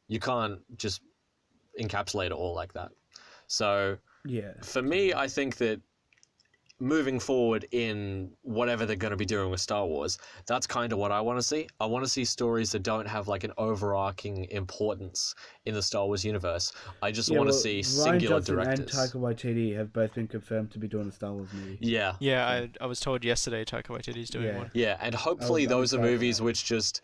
You can't just encapsulate it all like that. So
Yeah.
for me, I think that moving forward in whatever they're going to be doing with Star Wars, that's kind of what I want to see. I want to see stories that don't have an overarching importance in the Star Wars universe. I just want to see
Ryan
singular
Johnson
directors.
and Taika Waititi have both been confirmed to be doing a Star Wars movie.
Yeah.
Yeah, I was told yesterday Taika Waititi's doing
Yeah.
one.
Yeah, and hopefully
I'm
those are
excited
movies
about it.
which just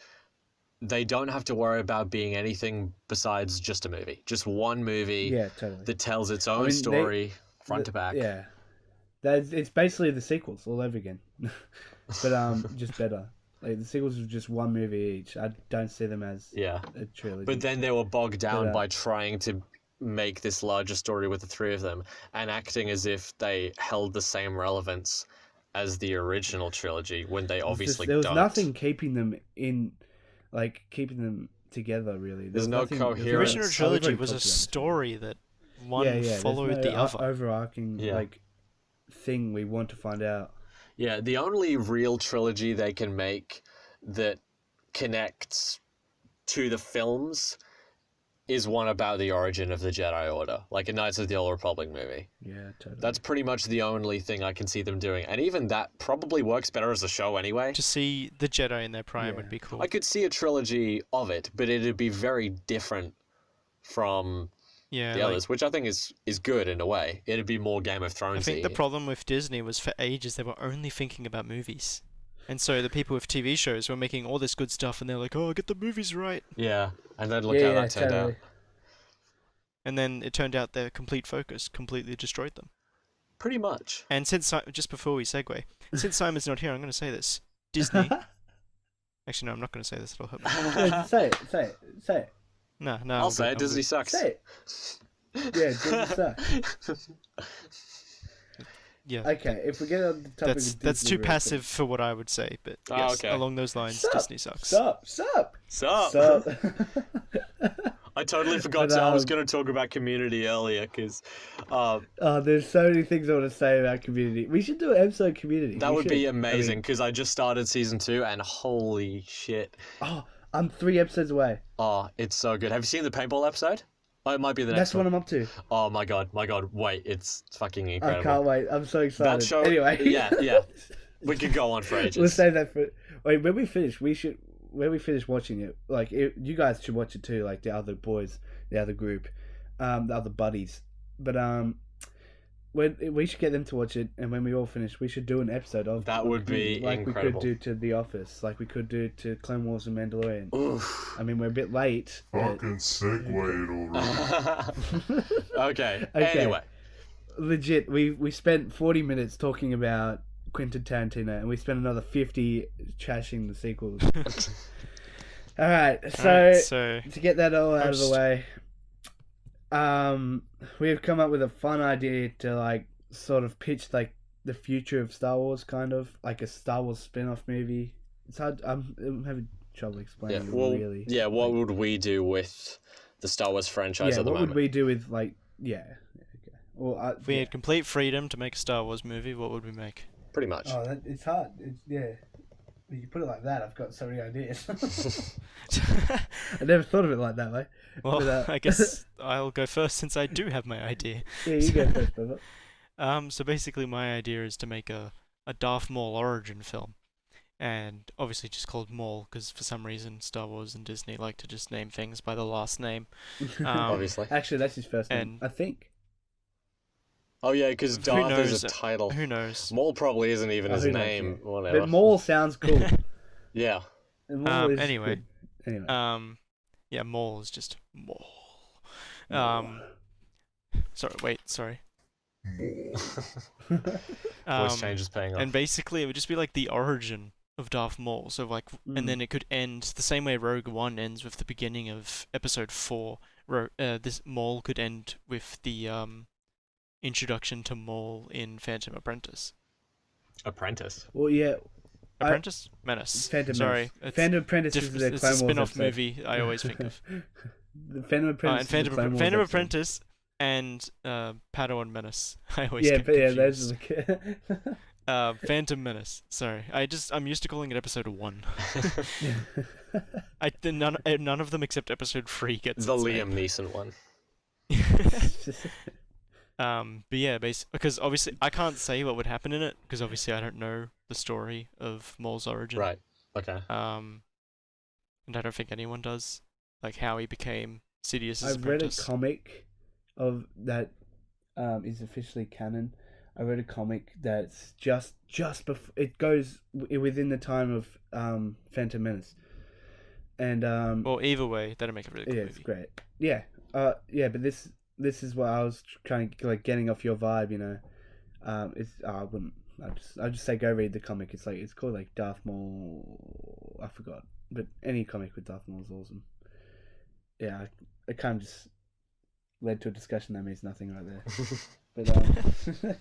they don't have to worry about being anything besides just a movie. Just one movie
Yeah, totally.
that tells its own
mean,
story front to back.
Yeah, it's basically the sequels all over again, but just better. Like the sequels are just one movie each. I don't see them as
Yeah.
a trilogy.
But then they were bogged down
But,
by trying to make this larger story with the three of them and acting as if they held the same relevance as the original trilogy when they obviously
there was
don't.
nothing keeping them keeping them together really.
There's no
The
coherence.
original
It's
trilogy was a story that one followed the other.
Overarching thing we want to find out.
Yeah, the only real trilogy they can make that connects to the films is one about the origin of the Jedi Order, like a Knights of the Old Republic movie.
Yeah, totally.
That's pretty much the only thing I can see them doing. And even that probably works better as a show anyway.
To see the Jedi in their prime would be cool.
I could see a trilogy of it, but it'd be very different from the others, which I think is good in a way. It'd be more Game of Thrones.
I think the problem with Disney was for ages they were only thinking about movies. And so the people with TV shows were making all this good stuff and they're like, oh, get the movies right.
Yeah, and then look how that turned out.
And then it turned out their complete focus completely destroyed them.
Pretty much.
And since, just before we segue, since Simon's not here, I'm going to say this. Disney... Actually, no, I'm not going to say this. It'll hurt me.
Say it.
No,
I'll say it. Disney sucks.
Say it. Yeah, Disney sucks.
Yeah.
Okay, if we get on the topic of Disney...
That's too passive for what I would say, but yes, along those lines, Disney sucks.
Sup.
I totally forgot I was going to talk about Community earlier, because...
there's so many things I want to say about Community. We should do an episode Community.
That would be amazing, because I just started season 2, and holy shit.
Oh, I'm 3 episodes away.
Oh, it's so good. Have you seen the paintball episode? Oh, it might be the next one.
That's what I'm up to.
Oh my god. Wait, it's fucking incredible.
I can't wait. I'm so excited.
That show,
anyway.
Yeah. We could go on for ages.
We'll save that for... Wait, when we finish watching it, like, you guys should watch it too, like, the other boys, the other group, the other buddies. But, we should get them to watch it, and when we all finish, we should do an episode of
that. Would be
like
incredible.
We could do to The Office, like we could do to Clone Wars and Mandalorian.
Oof.
I mean, we're a bit late.
Fucking segue already.
Okay. Anyway.
Legit, we spent 40 minutes talking about Quentin Tarantino, and we spent another 50 trashing the sequels. Alright, so to get that all out of the way, we have come up with a fun idea to, like, sort of pitch, like, the future of Star Wars, kind of like a Star Wars spin-off movie. It's hard. I'm having trouble explaining it, really.
Yeah, what would we do with the Star Wars franchise at the moment?
What would we do with, like, okay. Well,
if we had complete freedom to make a Star Wars movie, what would we make?
Pretty much.
Oh, it's hard. You put it like that, I've got so many ideas. I never thought of it like that way.
Well,
but,
I guess I'll go first since I do have my idea.
Yeah, you go first, brother.
So basically my idea is to make a Darth Maul origin film. And obviously just called Maul, because for some reason Star Wars and Disney like to just name things by the last name.
Obviously.
Actually, that's his first name, I think.
Oh yeah, because Darth is a title.
Who knows?
Maul probably isn't even his name. Whatever.
But Maul sounds cool.
Yeah.
Anyway.
Anyway.
Yeah, Maul is just Maul. Sorry.
Voice change is paying off.
And basically, it would just be like the origin of Darth Maul. So like, and then it could end the same way Rogue One ends with the beginning of Episode 4. This Maul could end with the introduction to Maul in Phantom Apprentice.
Well, yeah.
Apprentice? Menace.
Phantom
Sorry.
Menace. Phantom Apprentice is the
it's a spin-off movie I always think of.
The Phantom Apprentice.
And Phantom Apprentice and Padawan Menace. I always get confused.
Those are the
Phantom Menace. Sorry, I'm used to calling it Episode 1. None of them except Episode 3 gets
the
its
Liam
name.
Neeson one.
But yeah, because obviously I can't say what would happen in it because obviously I don't know the story of Maul's origin.
Right. Okay.
And I don't think anyone does, like how he became Sidious's
I've
apprentice.
read a comic of that is officially canon. I read a comic that's just before it goes within the time of Phantom Menace, And
Well, either way, that'll make a really good
yeah,
movie.
it's great. Yeah, but this is what I was trying to like getting off your vibe. It's I wouldn't. I just say go read the comic. It's called like Darth Maul. I forgot, but any comic with Darth Maul is awesome. Yeah, it kind of just led to a discussion that means nothing right there. But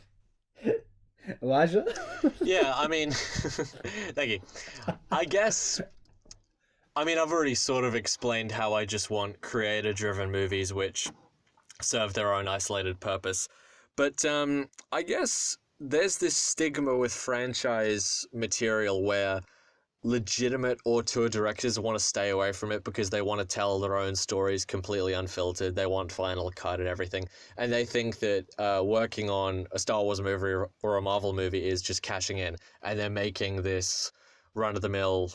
Elijah.
Yeah, I mean, thank you. I guess. I mean, I've already sort of explained how I just want creator-driven movies which serve their own isolated purpose. But I guess there's this stigma with franchise material where legitimate auteur directors want to stay away from it because they want to tell their own stories completely unfiltered. They want final cut and everything. And they think that working on a Star Wars movie or a Marvel movie is just cashing in. And they're making this run-of-the-mill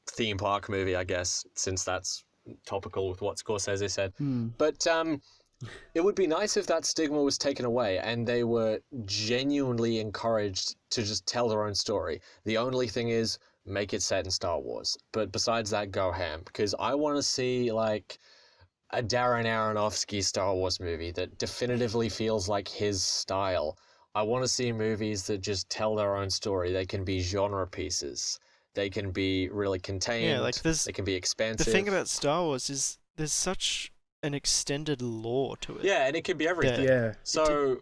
theme park movie, I guess, since that's topical with what Scorsese said. But it would be nice if that stigma was taken away and they were genuinely encouraged to just tell their own story. The only thing is, make it set in Star Wars. But besides that, go ham. Because I want to see, like, a Darren Aronofsky Star Wars movie that definitively feels like his style. I want to see movies that just tell their own story. They can be genre pieces. They can be really contained.
Yeah, like
they can be expansive.
The thing about Star Wars is there's such an extended lore to it.
Yeah, and it can be everything.
Yeah.
So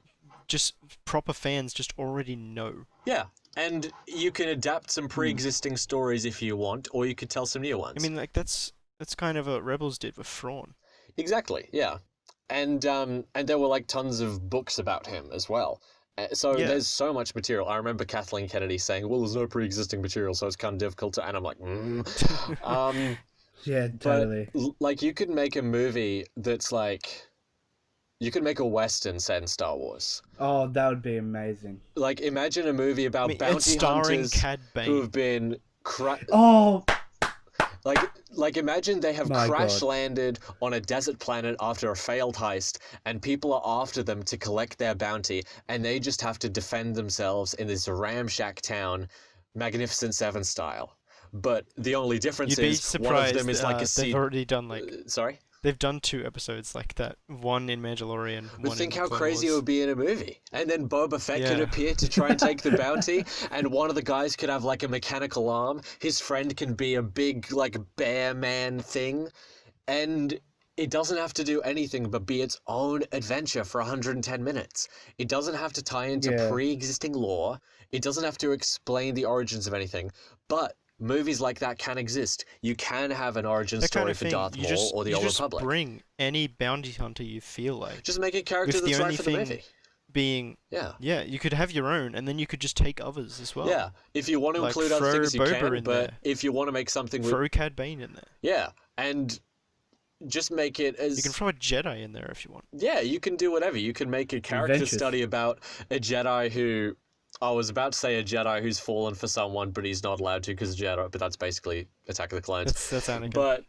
just proper fans just already know.
Yeah, and you can adapt some pre-existing stories if you want, or you could tell some new ones.
I mean, like that's kind of what Rebels did with Thrawn.
Exactly. Yeah, and there were like tons of books about him as well. So there's so much material. I remember Kathleen Kennedy saying, "Well, there's no pre-existing material, so it's kind of difficult to." And I'm like,
Yeah, totally.
But, like, you could make a movie that's like, you could make a Western set in Star Wars.
Oh, that would be amazing.
Like, imagine a movie about bounty hunters
Cad Bane.
who have been Like imagine they have crash landed on a desert planet after a failed heist, and people are after them to collect their bounty, and they just have to defend themselves in this ramshack town, Magnificent Seven style. But the only difference is one of them is like a
they've already done like.
Sorry.
They've done 2 episodes like that. One in Mandalorian.
But
one
think
in
how
Clone
crazy
Wars.
it would be in a movie. And then Boba Fett could appear to try and take the bounty, and one of the guys could have like a mechanical arm. His friend can be a big like bear man thing, and it doesn't have to do anything but be its own adventure for 110 minutes. It doesn't have to tie into pre-existing lore. It doesn't have to explain the origins of anything. But movies like that can exist. You can have an origin story for Darth Maul or the Old Republic.
You just bring any bounty hunter you feel like.
Just make a character that's right for the movie.
Being you could have your own, and then you could just take others as well.
Yeah, if you want to include other things, you can. But if you want to make something with
throw Cad Bane in there.
Yeah, and just make it as
you can throw a Jedi in there if you want.
Yeah, you can do whatever. You can make a character study about a Jedi who. I was about to say a Jedi who's fallen for someone, but he's not allowed to because Jedi. But that's basically Attack of the Clones.
That's Anakin.
But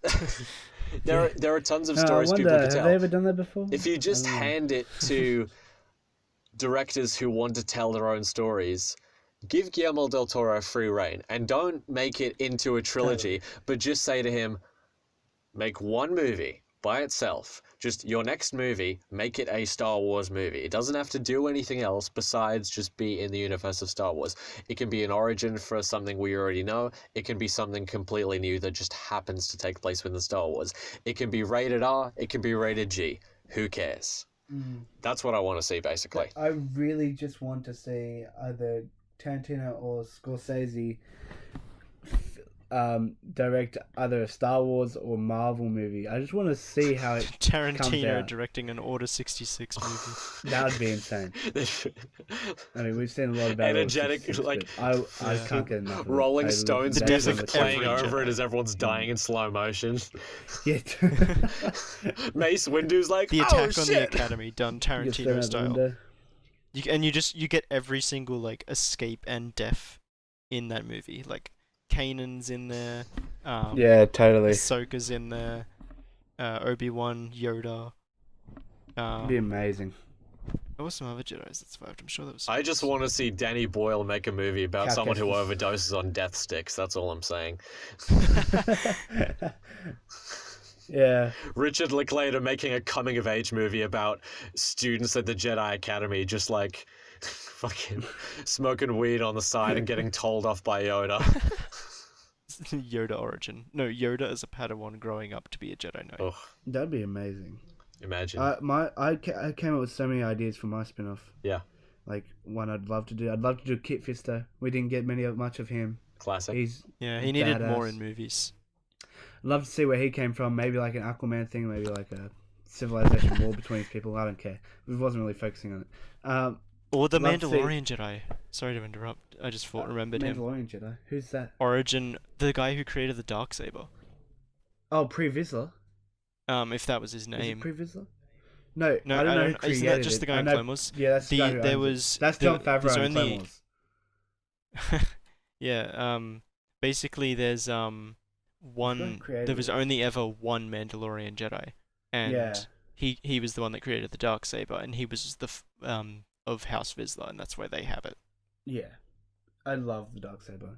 there are tons of stories people could tell.
Have they ever done that before?
If you just hand it to directors who want to tell their own stories, give Guillermo del Toro free rein, and don't make it into a trilogy, but just say to him, make one movie by itself. Just your next movie, make it a Star Wars movie. It doesn't have to do anything else besides just be in the universe of Star Wars. It can be an origin for something we already know. It can be something completely new that just happens to take place within Star Wars. It can be rated R. It can be rated G. Who cares? That's what I want to see, basically.
I really just want to see either Tarantino or Scorsese direct either a Star Wars or Marvel movie. I just want to see how it comes
Tarantino
out.
directing an Order 66 movie.
That would be insane. I mean, we've seen a lot about
energetic,
Order 66,
like
I can't get enough of it.
Rolling Stones music playing over
Jedi.
it as everyone's dying in slow motion.
Yeah.
Mace Windu's like,
The
oh
Attack on
shit!
the Academy done
Gets thrown
Tarantino
out the
style.
window.
You get every single like escape and death in that movie. Like Kanan's in there.
Yeah, totally.
Ahsoka's in there. Obi-Wan, Yoda.
It'd be amazing.
There were some other Jedis that survived. I'm sure there was.
I just want to see Danny Boyle make a movie about
Cow
someone who
catchers.
overdoses on death sticks. That's all I'm saying.
Yeah.
Richard Linklater making a coming-of-age movie about students at the Jedi Academy just like fucking smoking weed on the side and getting told off by Yoda.
Yoda origin. No, Yoda as a Padawan growing up to be a Jedi Knight.
Oh,
That'd be amazing.
imagine.
I came up with so many ideas for my spin-off.
Yeah.
Like one I'd love to do. I'd love to do Kit Fisto. We didn't get much of him.
Classic.
He's
Yeah, he needed more
badass.
in movies.
I'd love to see where he came from. Maybe like an Aquaman thing. Maybe like a civilization war between his people. I don't care. We wasn't really focusing on it.
Or the
love to see-
Mandalorian Jedi. Sorry to interrupt. I just remembered him.
Mandalorian Jedi. Who's that?
Origin, the guy who created the Darksaber.
Oh, Pre Vizsla.
If that was his
Is
name.
it Pre Vizsla? No,
No,
I don't know who created
isn't that just
it.
the guy
I
in
know-
Clone Wars?
Yeah, that's the guy who
There
owns it.
was
That's
there-
Jon Favreau
there's
in Clone
only-
Wars.
Yeah, basically there's there was
it.
only ever one Mandalorian Jedi, and
Yeah.
he was the one that created the Darksaber, and he was of House Vizsla, and that's where they have it.
Yeah, I love the Darksaber.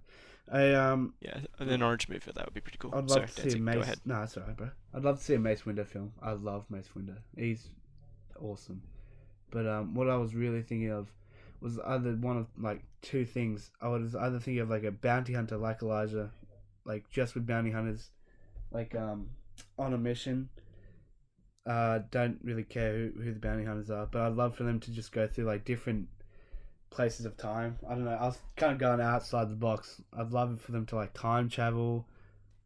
Yeah, an orange move for that would be pretty cool.
I'd love
Sorry,
to see a
Danzig,
Mace.
go ahead.
No, that's alright, bro. I'd love to see a Mace Windu film. I love Mace Windu. He's awesome. But what I was really thinking of was either one of like two things. I was either thinking of like a bounty hunter like Elijah, like just with bounty hunters, like on a mission. Don't really care who the bounty hunters are, but I'd love for them to just go through like different places of time. I don't know. I was kind of going outside the box. I'd love for them to like time travel.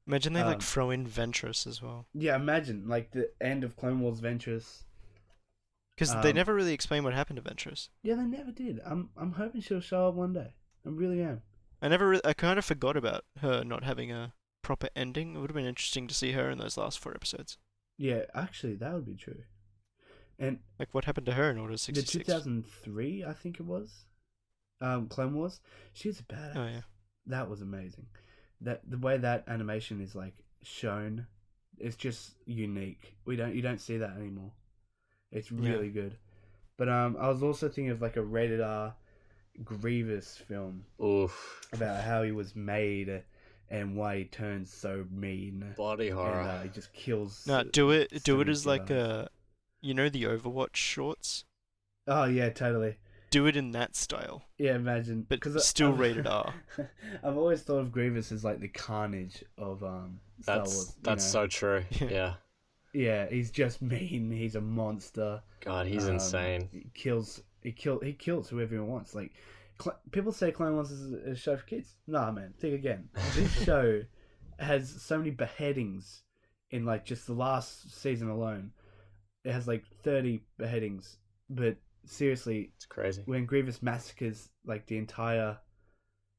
Imagine they throw in Ventress as well,
Yeah, imagine like the end of Clone Wars Ventress.
because they never really explain what happened to Ventress.
Yeah, they never did. I'm hoping she'll show up one day. I really am.
I kind of forgot about her not having a proper ending. It would have been interesting to see her in those last 4 episodes.
Yeah, actually, that would be true. And
Like, what happened to her in Order
the
66?
2003, I think it was, Clone Wars. She's a badass.
Oh, yeah.
That was amazing. That the way that animation is like shown, it's just unique. You don't see that anymore. It's really good. But I was also thinking of like a rated R Grievous film
Oof.
about how he was made and why he turns so mean.
Body horror.
And he just kills.
No, do it
so
as
many
like
Jedis.
the Overwatch shorts?
Oh yeah, totally.
Do it in that style,
Yeah, imagine.
but
'Cause
still
I've-
rated R.
I've always thought of Grievous as like the Carnage of Star Wars.
That's so true.
Yeah.
Yeah.
Yeah, he's just mean. He's a monster.
God, he's insane.
He kills whoever he wants. Like people say Clone Wars is a show for kids. Nah, man, think again. This show has so many beheadings in like just the last season alone. It has like 30 beheadings. But seriously,
It's crazy.
when Grievous massacres like the entire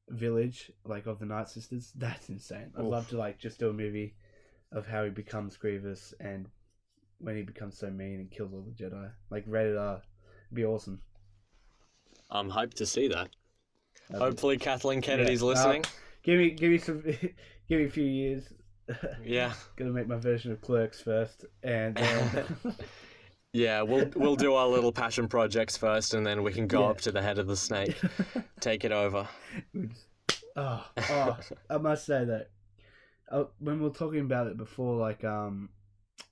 village like of the Night Sisters, that's insane. I'd love to like just do a movie of how he becomes Grievous and when he becomes so mean and kills all the Jedi. Like rated R. It'd be awesome.
I'm hyped to see that.
That'd be-
Hopefully Kathleen Kennedy's
Yeah.
listening.
Give me some give me a few years.
Yeah.
Gonna make my version of Clerks first and then
Yeah, we'll do our little passion projects first, and then we can go
Yeah.
up to the head of the snake, take it over.
oh, I must say that when we were talking about it before, like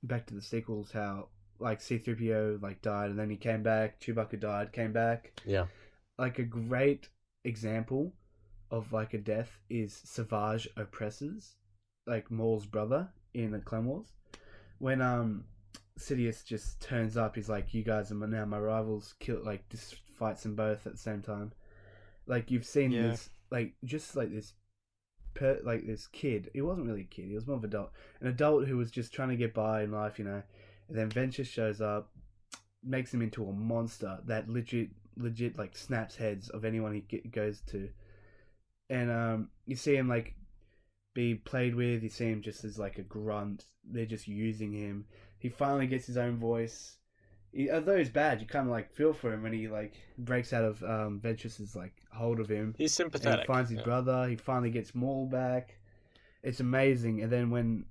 back to the sequels, how like C-3PO like died and then he came back, Chewbacca died, came back.
Yeah.
Like a great example of like a death is Savage Opressors, like Maul's brother in the Clone Wars. When Sidious just turns up, he's like, "You guys are now my rivals." Just fights them both at the same time. Like you've seen this, like just like this, this kid. He wasn't really a kid. He was more of an adult who was just trying to get by in life, you know. And then Venture shows up, makes him into a monster that legit like snaps heads of anyone he goes to. And you see him like be played with. You see him just as like a grunt. They're just using him. He finally gets his own voice. Although he's bad, you kind of like feel for him when he like breaks out of Ventress's like hold of him.
He's
And
sympathetic.
he finds his brother. He finally gets Maul back. It's amazing. And then when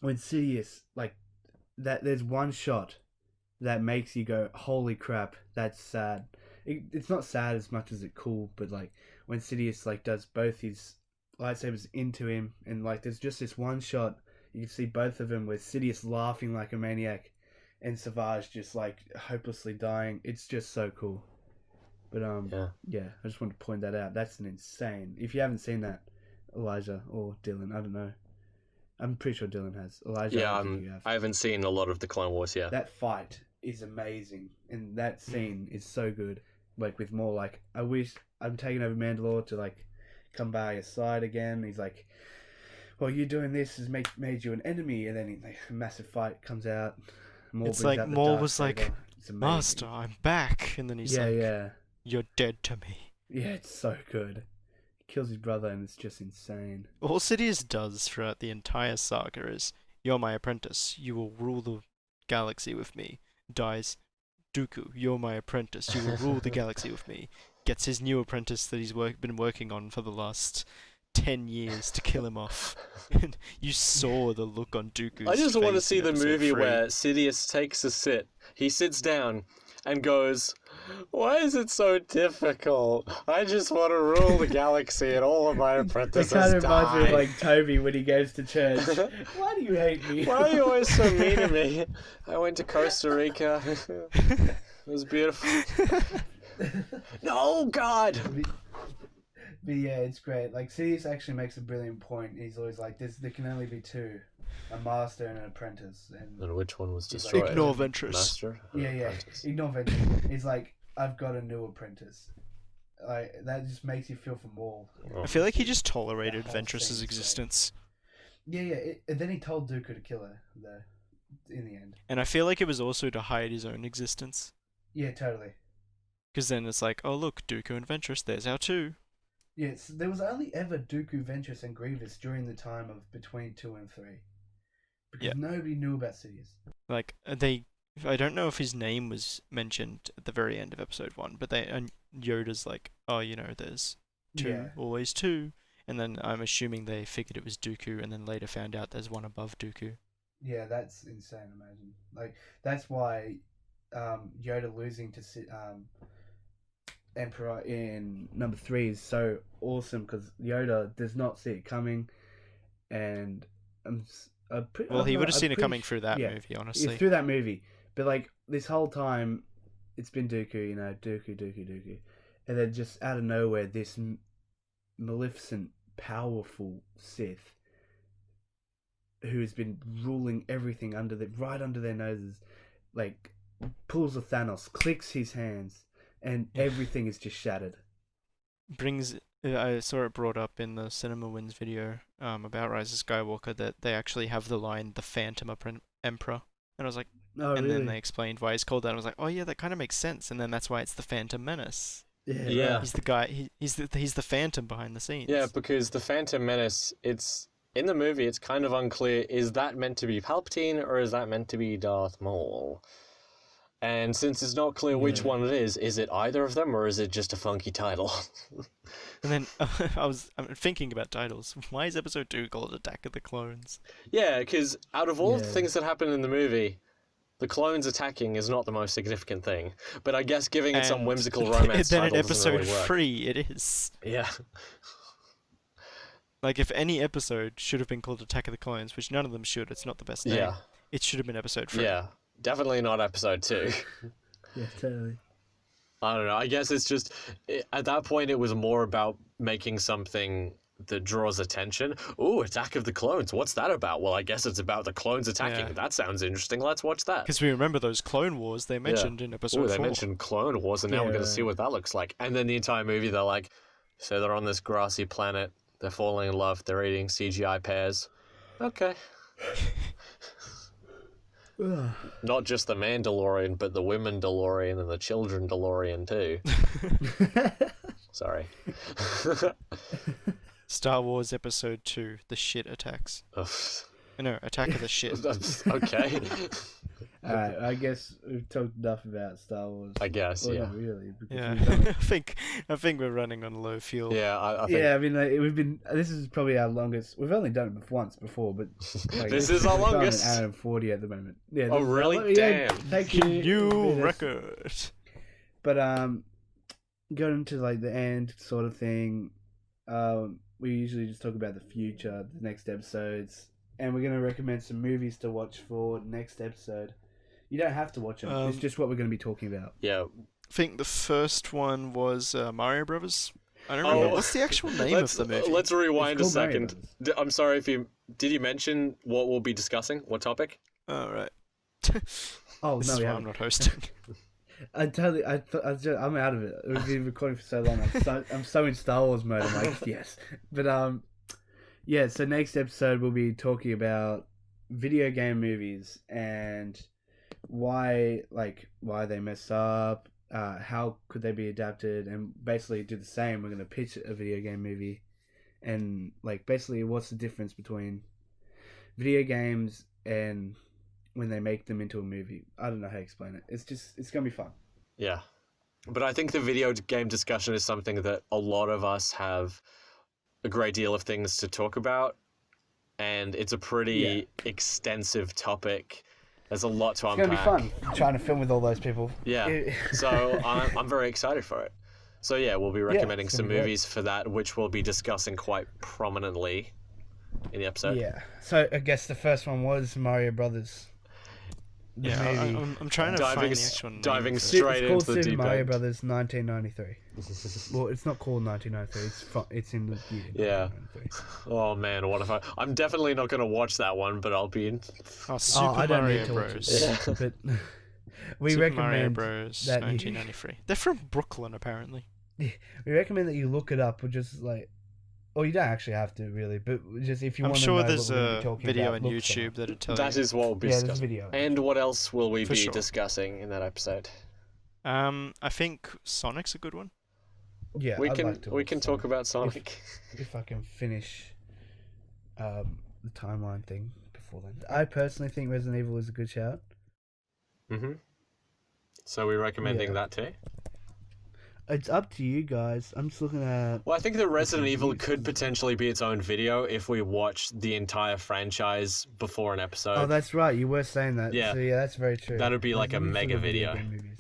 Sidious like that, there's one shot that makes you go, holy crap, that's sad. It's not sad as much as it's cool, but like when Sidious like does both his lightsabers into him, and like there's just this one shot you can see both of them with Sidious laughing like a maniac and Savage just like hopelessly dying. It's just so cool. But yeah, I just want to point that out. That's an insane. If you haven't seen that, Elijah or Dylan, I don't know. I'm pretty sure Dylan has. Elijah,
Yeah,
I don't think you have.
I haven't seen a lot of the Clone Wars yet.
That fight is amazing, and that scene is so good. Like with more like, I wish I'm taking over Mandalore to like come by his side again. He's like, well, you doing this has made you an enemy, and then like, a massive fight comes out. Maul
It's
brings
like
out the
Maul was
Darksaber.
like,
It's amazing.
Master, I'm back, and then he's like, you're dead to me.
Yeah, it's so good. He kills his brother, and it's just insane.
All Sidious does throughout the entire saga is, you're my apprentice, you will rule the galaxy with me. Dies, Dooku, you're my apprentice, you will rule the galaxy with me. Gets his new apprentice that he's been working on for the last 10 years to kill him off. And you saw the look on Dooku's
I just want to
face
see
in
the
episode
movie
3.
where Sidious takes a sit. He sits down and goes, "Why is it so difficult? I just want to rule the galaxy and all of my apprentices
It kind of reminds me of
die.
like Toby when he goes to church. Why do you hate me?
Why are you always so mean to me? I went to Costa Rica. It was beautiful." No, God!
But yeah, it's great. Like, Sidious actually makes a brilliant point. He's always like, there can only be two. A master and an apprentice.
And which one was
He's like,
destroyed?
Ignore Ventress.
Master? or
Yeah.
apprentice?
Ignore Ventress. He's like, I've got a new apprentice. Like, that just makes you feel for Maul.
Oh.
I feel like he just tolerated
That whole
Ventress's
thing's
existence.
Yeah. And then he told Dooku to kill her, though, in the end.
And I feel like it was also to hide his own existence.
Yeah, totally.
Because then it's like, oh look, Dooku and Ventress, there's our two.
Yes, there was only ever Dooku, Ventress, and Grievous during the time of between 2 and 3. Because
Yeah.
nobody knew about Sidious.
Like, I don't know if his name was mentioned at the very end of episode 1, but and Yoda's like, oh, there's two,
Yeah.
always two. And then I'm assuming they figured it was Dooku, and then later found out there's one above Dooku.
Yeah, that's insane, imagine. Like, that's why Yoda losing to Emperor in number 3 is so awesome, because Yoda does not see it coming, and
Well, he would have seen it coming through that movie,
Yeah,
honestly.
through that movie. But like this whole time, it's been Dooku, Dooku, and then just out of nowhere, this maleficent, powerful Sith who's been ruling everything right under their noses, like pulls a Thanos, clicks his hands, and everything is just shattered.
I saw it brought up in the Cinema Wins video about Rise of Skywalker that they actually have the line "the Phantom Emperor," and I was like,
Oh,
and
really?
then they explained why he's called that. And I was like, oh yeah, that kind of makes sense. And then that's why it's the Phantom Menace.
Yeah.
right.
He's the guy. He's the Phantom behind the scenes.
Yeah, because the Phantom Menace, it's in the movie, it's kind of unclear, is that meant to be Palpatine or is that meant to be Darth Maul? And since it's not clear which
Yeah.
one it is it either of them or is it just a funky title?
And then I'm thinking about titles. Why is episode 2 called Attack of the Clones?
Yeah, because out of all of the
Yeah.
things that happen in the movie, the clones attacking is not the most significant thing. But I guess giving it some
And
whimsical romance
then in
title doesn't
episode
really work.
3, it is.
Yeah.
Like, if any episode should have been called Attack of the Clones, which none of them should, it's not the best name.
Yeah.
It should have been episode 3.
Yeah. Definitely not episode 2.
Yeah, totally.
I don't know. I guess it's just at that point it was more about making something that draws attention. Ooh, Attack of the Clones. What's that about? Well, I guess it's about the clones attacking.
Yeah.
That sounds interesting. Let's watch that.
Because we remember those Clone Wars they mentioned in episode
Ooh, they
4.
mentioned Clone Wars, and now we're going to
Yeah.
see what that looks like. And then the entire movie, they're like, so they're on this grassy planet. They're falling in love. They're eating CGI pears. Okay.
Ugh.
Not just the Mandalorian, but the women DeLorean and the children DeLorean too. Sorry.
Star Wars Episode 2, The Shit Attacks.
Ugh.
No, Attack of the Shit.
Okay.
Alright, I guess we've talked enough about Star Wars.
I guess,
Well,
yeah.
not really. Because
Yeah,
we've done
I think we're running on low fuel.
Yeah, I think
yeah, I mean, like, we've been. This is probably our longest. We've only done it once before, but like,
this is our
we've done
longest.
An hour and 40 at the moment. Yeah.
Oh,
this is our
really?
long- yeah,
Damn.
Thank you.
New
Yes.
record.
But going to like the end sort of thing. We usually just talk about the future, the next episodes, and we're gonna recommend some movies to watch for next episode. You don't have to watch them. It's just what we're going to be talking about.
Yeah.
I think the first one was Mario Brothers. I don't remember. What's the actual name of the movie?
Let's rewind a
It's called Mario
second. I'm sorry if you... Did you mention what we'll be discussing? What topic?
Oh, right.
Oh,
This
no,
is
we
why I'm
haven't.
not hosting.
I'm out of it. We've been recording for so long. I'm so in Star Wars mode. I'm like, yes. But, yeah, so next episode we'll be talking about video game movies and why they mess up, how could they be adapted, and basically do the same. We're going to pitch a video game movie and like basically what's the difference between video games and when they make them into a movie. I don't know how to explain it. It's going to be fun.
Yeah. But I think the video game discussion is something that a lot of us have a great deal of things to talk about, and it's a pretty extensive topic. There's a lot to unpack.
It's going to be fun trying to film with all those people.
Yeah. So I'm very excited for it. So yeah, we'll be recommending
it's
some
gonna be
movies for that, which we'll be discussing quite prominently in the episode.
Yeah. So I guess the first one was Mario Brothers. The
Yeah,
movie.
I'm trying to find the actual name.
diving
for it.
straight
It's called
into the
Super
deep
Mario
end.
Brothers 1993. Well, it's not called 1993. It's in the year.
Yeah.
1993.
Oh man, what if I'm definitely not going to watch that one, but I'll be in.
Oh, Super
I don't
Mario
need to watch
Bros.
it. But we
Super Mario
recommend
Bros.
that you-
1993. They're from Brooklyn, apparently.
we recommend that you look it up, or just like, or you don't actually have to really, but just if you
I'm
want to
sure
know
there's
what we're gonna be
a
talking
video
about,
on
look
YouTube
somewhere.
that'll tell
That
you.
is what we'll be
Yeah, there's a
discussing.
video.
And what else will we
For
be
sure.
discussing in that episode?
I think Sonic's a good one.
Yeah,
we
I'd
can
like to
we
watch
can
some.
talk about Sonic.
If I can finish the timeline thing before then. I personally think Resident Evil is a good shout.
Mm-hmm. So we're recommending
Yeah.
that too.
It's up to you guys. I'm just looking at.
Well, I think that Resident Evil
reviews.
could potentially be its own video if we watch the entire franchise before an episode.
Oh, that's right. You were saying that.
Yeah.
So yeah, that's very true.
That'd be like a
Resident Evil
mega video.
game movies.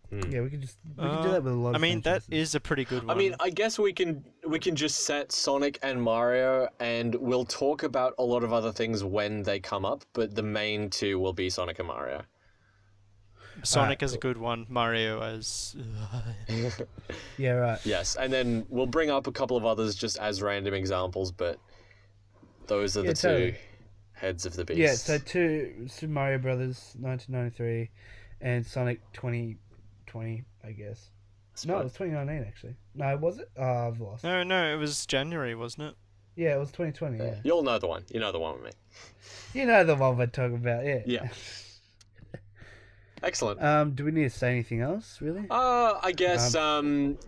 Hmm.
Yeah, we could do that with a lot.
I
of
mean, that
franchises.
is a pretty good one.
I mean, I guess we can just set Sonic and Mario, and we'll talk about a lot of other things when they come up. But the main two will be Sonic and Mario.
Sonic
Alright,
is a good one. Mario as.
Yeah, right.
Yes, and then we'll bring up a couple of others just as random examples, but those are the
Yeah,
two
totally.
heads of the beast.
Yeah, so two Super Mario Brothers 1993 and Sonic 2020, I guess. No, it was 2019 actually. No, was it? Oh, I've lost.
No, it was January, wasn't it?
Yeah, it was 2020. Yeah.
You'll know the one. You know the one with me.
You know the one we're talking about. Yeah.
Yeah. Excellent.
Do we need to say anything else, really?
I guess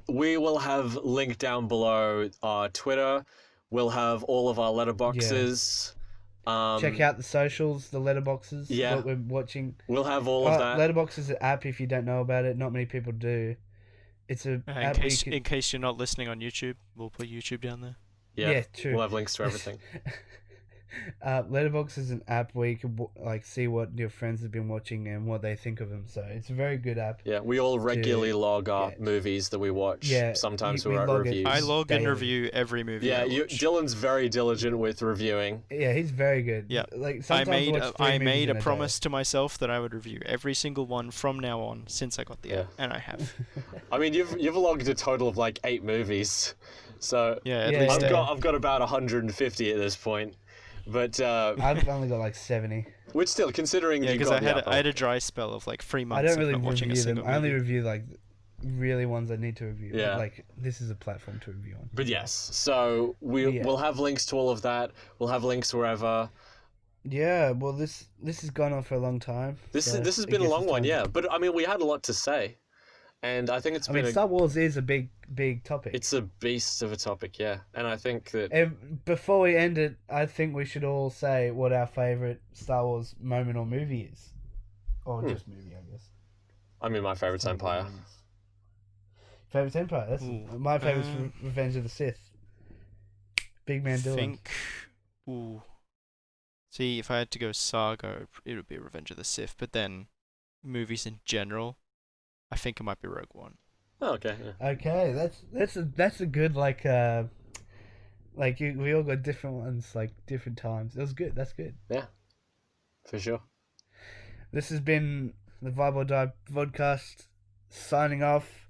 we will have linked down below our Twitter. We'll have all of our letterboxes.
Check out the socials, the letterboxes.
Yeah.
What we're watching.
We'll have all of that.
Letterbox is an app. If you don't know about it, not many people do. It's a app where you can...
In case you're not listening on YouTube, we'll put YouTube down there.
Yeah, true.
We'll have links to everything.
Letterbox is an app where you can see what your friends have been watching and what they think of them. So it's a very good app.
Yeah, we all regularly log our
get.
movies that we watch.
Yeah,
sometimes
we
we write
log it.
reviews.
I log and
daily.
review every movie.
Yeah,
I watch.
Dylan's very diligent with reviewing.
Yeah, he's very good.
Yeah.
Like
I
sometimes
made
I
I made a
day.
promise to myself that I would review every single one from now on since I got the
Yeah.
app, and I have.
I mean, you've logged a total of like 8 movies, so
Yeah, at
Yeah,
least
I've
eight.
got about 150 at this point. But
I've only got like 70.
which still, considering
Yeah,
you
because
got the
I had
app,
a dry spell of like 3
I
months
don't really
of not watching a
review them.
single
I only
movie.
review like really ones I need to review.
Yeah.
Like this is a platform to review on.
But yes, so we'll have links to all of that. We'll have links wherever.
Yeah, well this has gone on for a long time.
This
so
has
I
been a
guess
long
it's
one,
time
yeah.
to-
But I mean, we had a lot to say. And I think it's
I
been
mean, Star Wars is a big topic.
it's a beast of a topic, yeah. And I think that
And before we end it, I think we should all say what our favorite Star Wars moment or movie is, or just movie, I guess.
I mean, my favorite's Empire.
Favorite Empire. That's my favorite's Revenge of the Sith. Big man Dylan.
See, if I had to go saga, it would be Revenge of the Sith. But then, movies in general, I think it might be Rogue One.
Oh, okay. Yeah.
Okay, that's a good we all got different ones, like different times. It was good. That's good.
Yeah, for sure.
This has been the Vibe or Die VODcast. Signing off.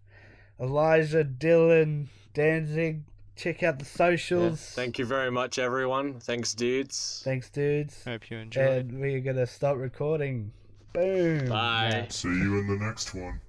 Elijah, Dylan, Danzig. Check out the socials.
Yeah. Thank you very much, everyone. Thanks, dudes.
Thanks, dudes.
Hope you enjoyed.
And we're gonna start recording. Boom.
Bye.
See you in the next one.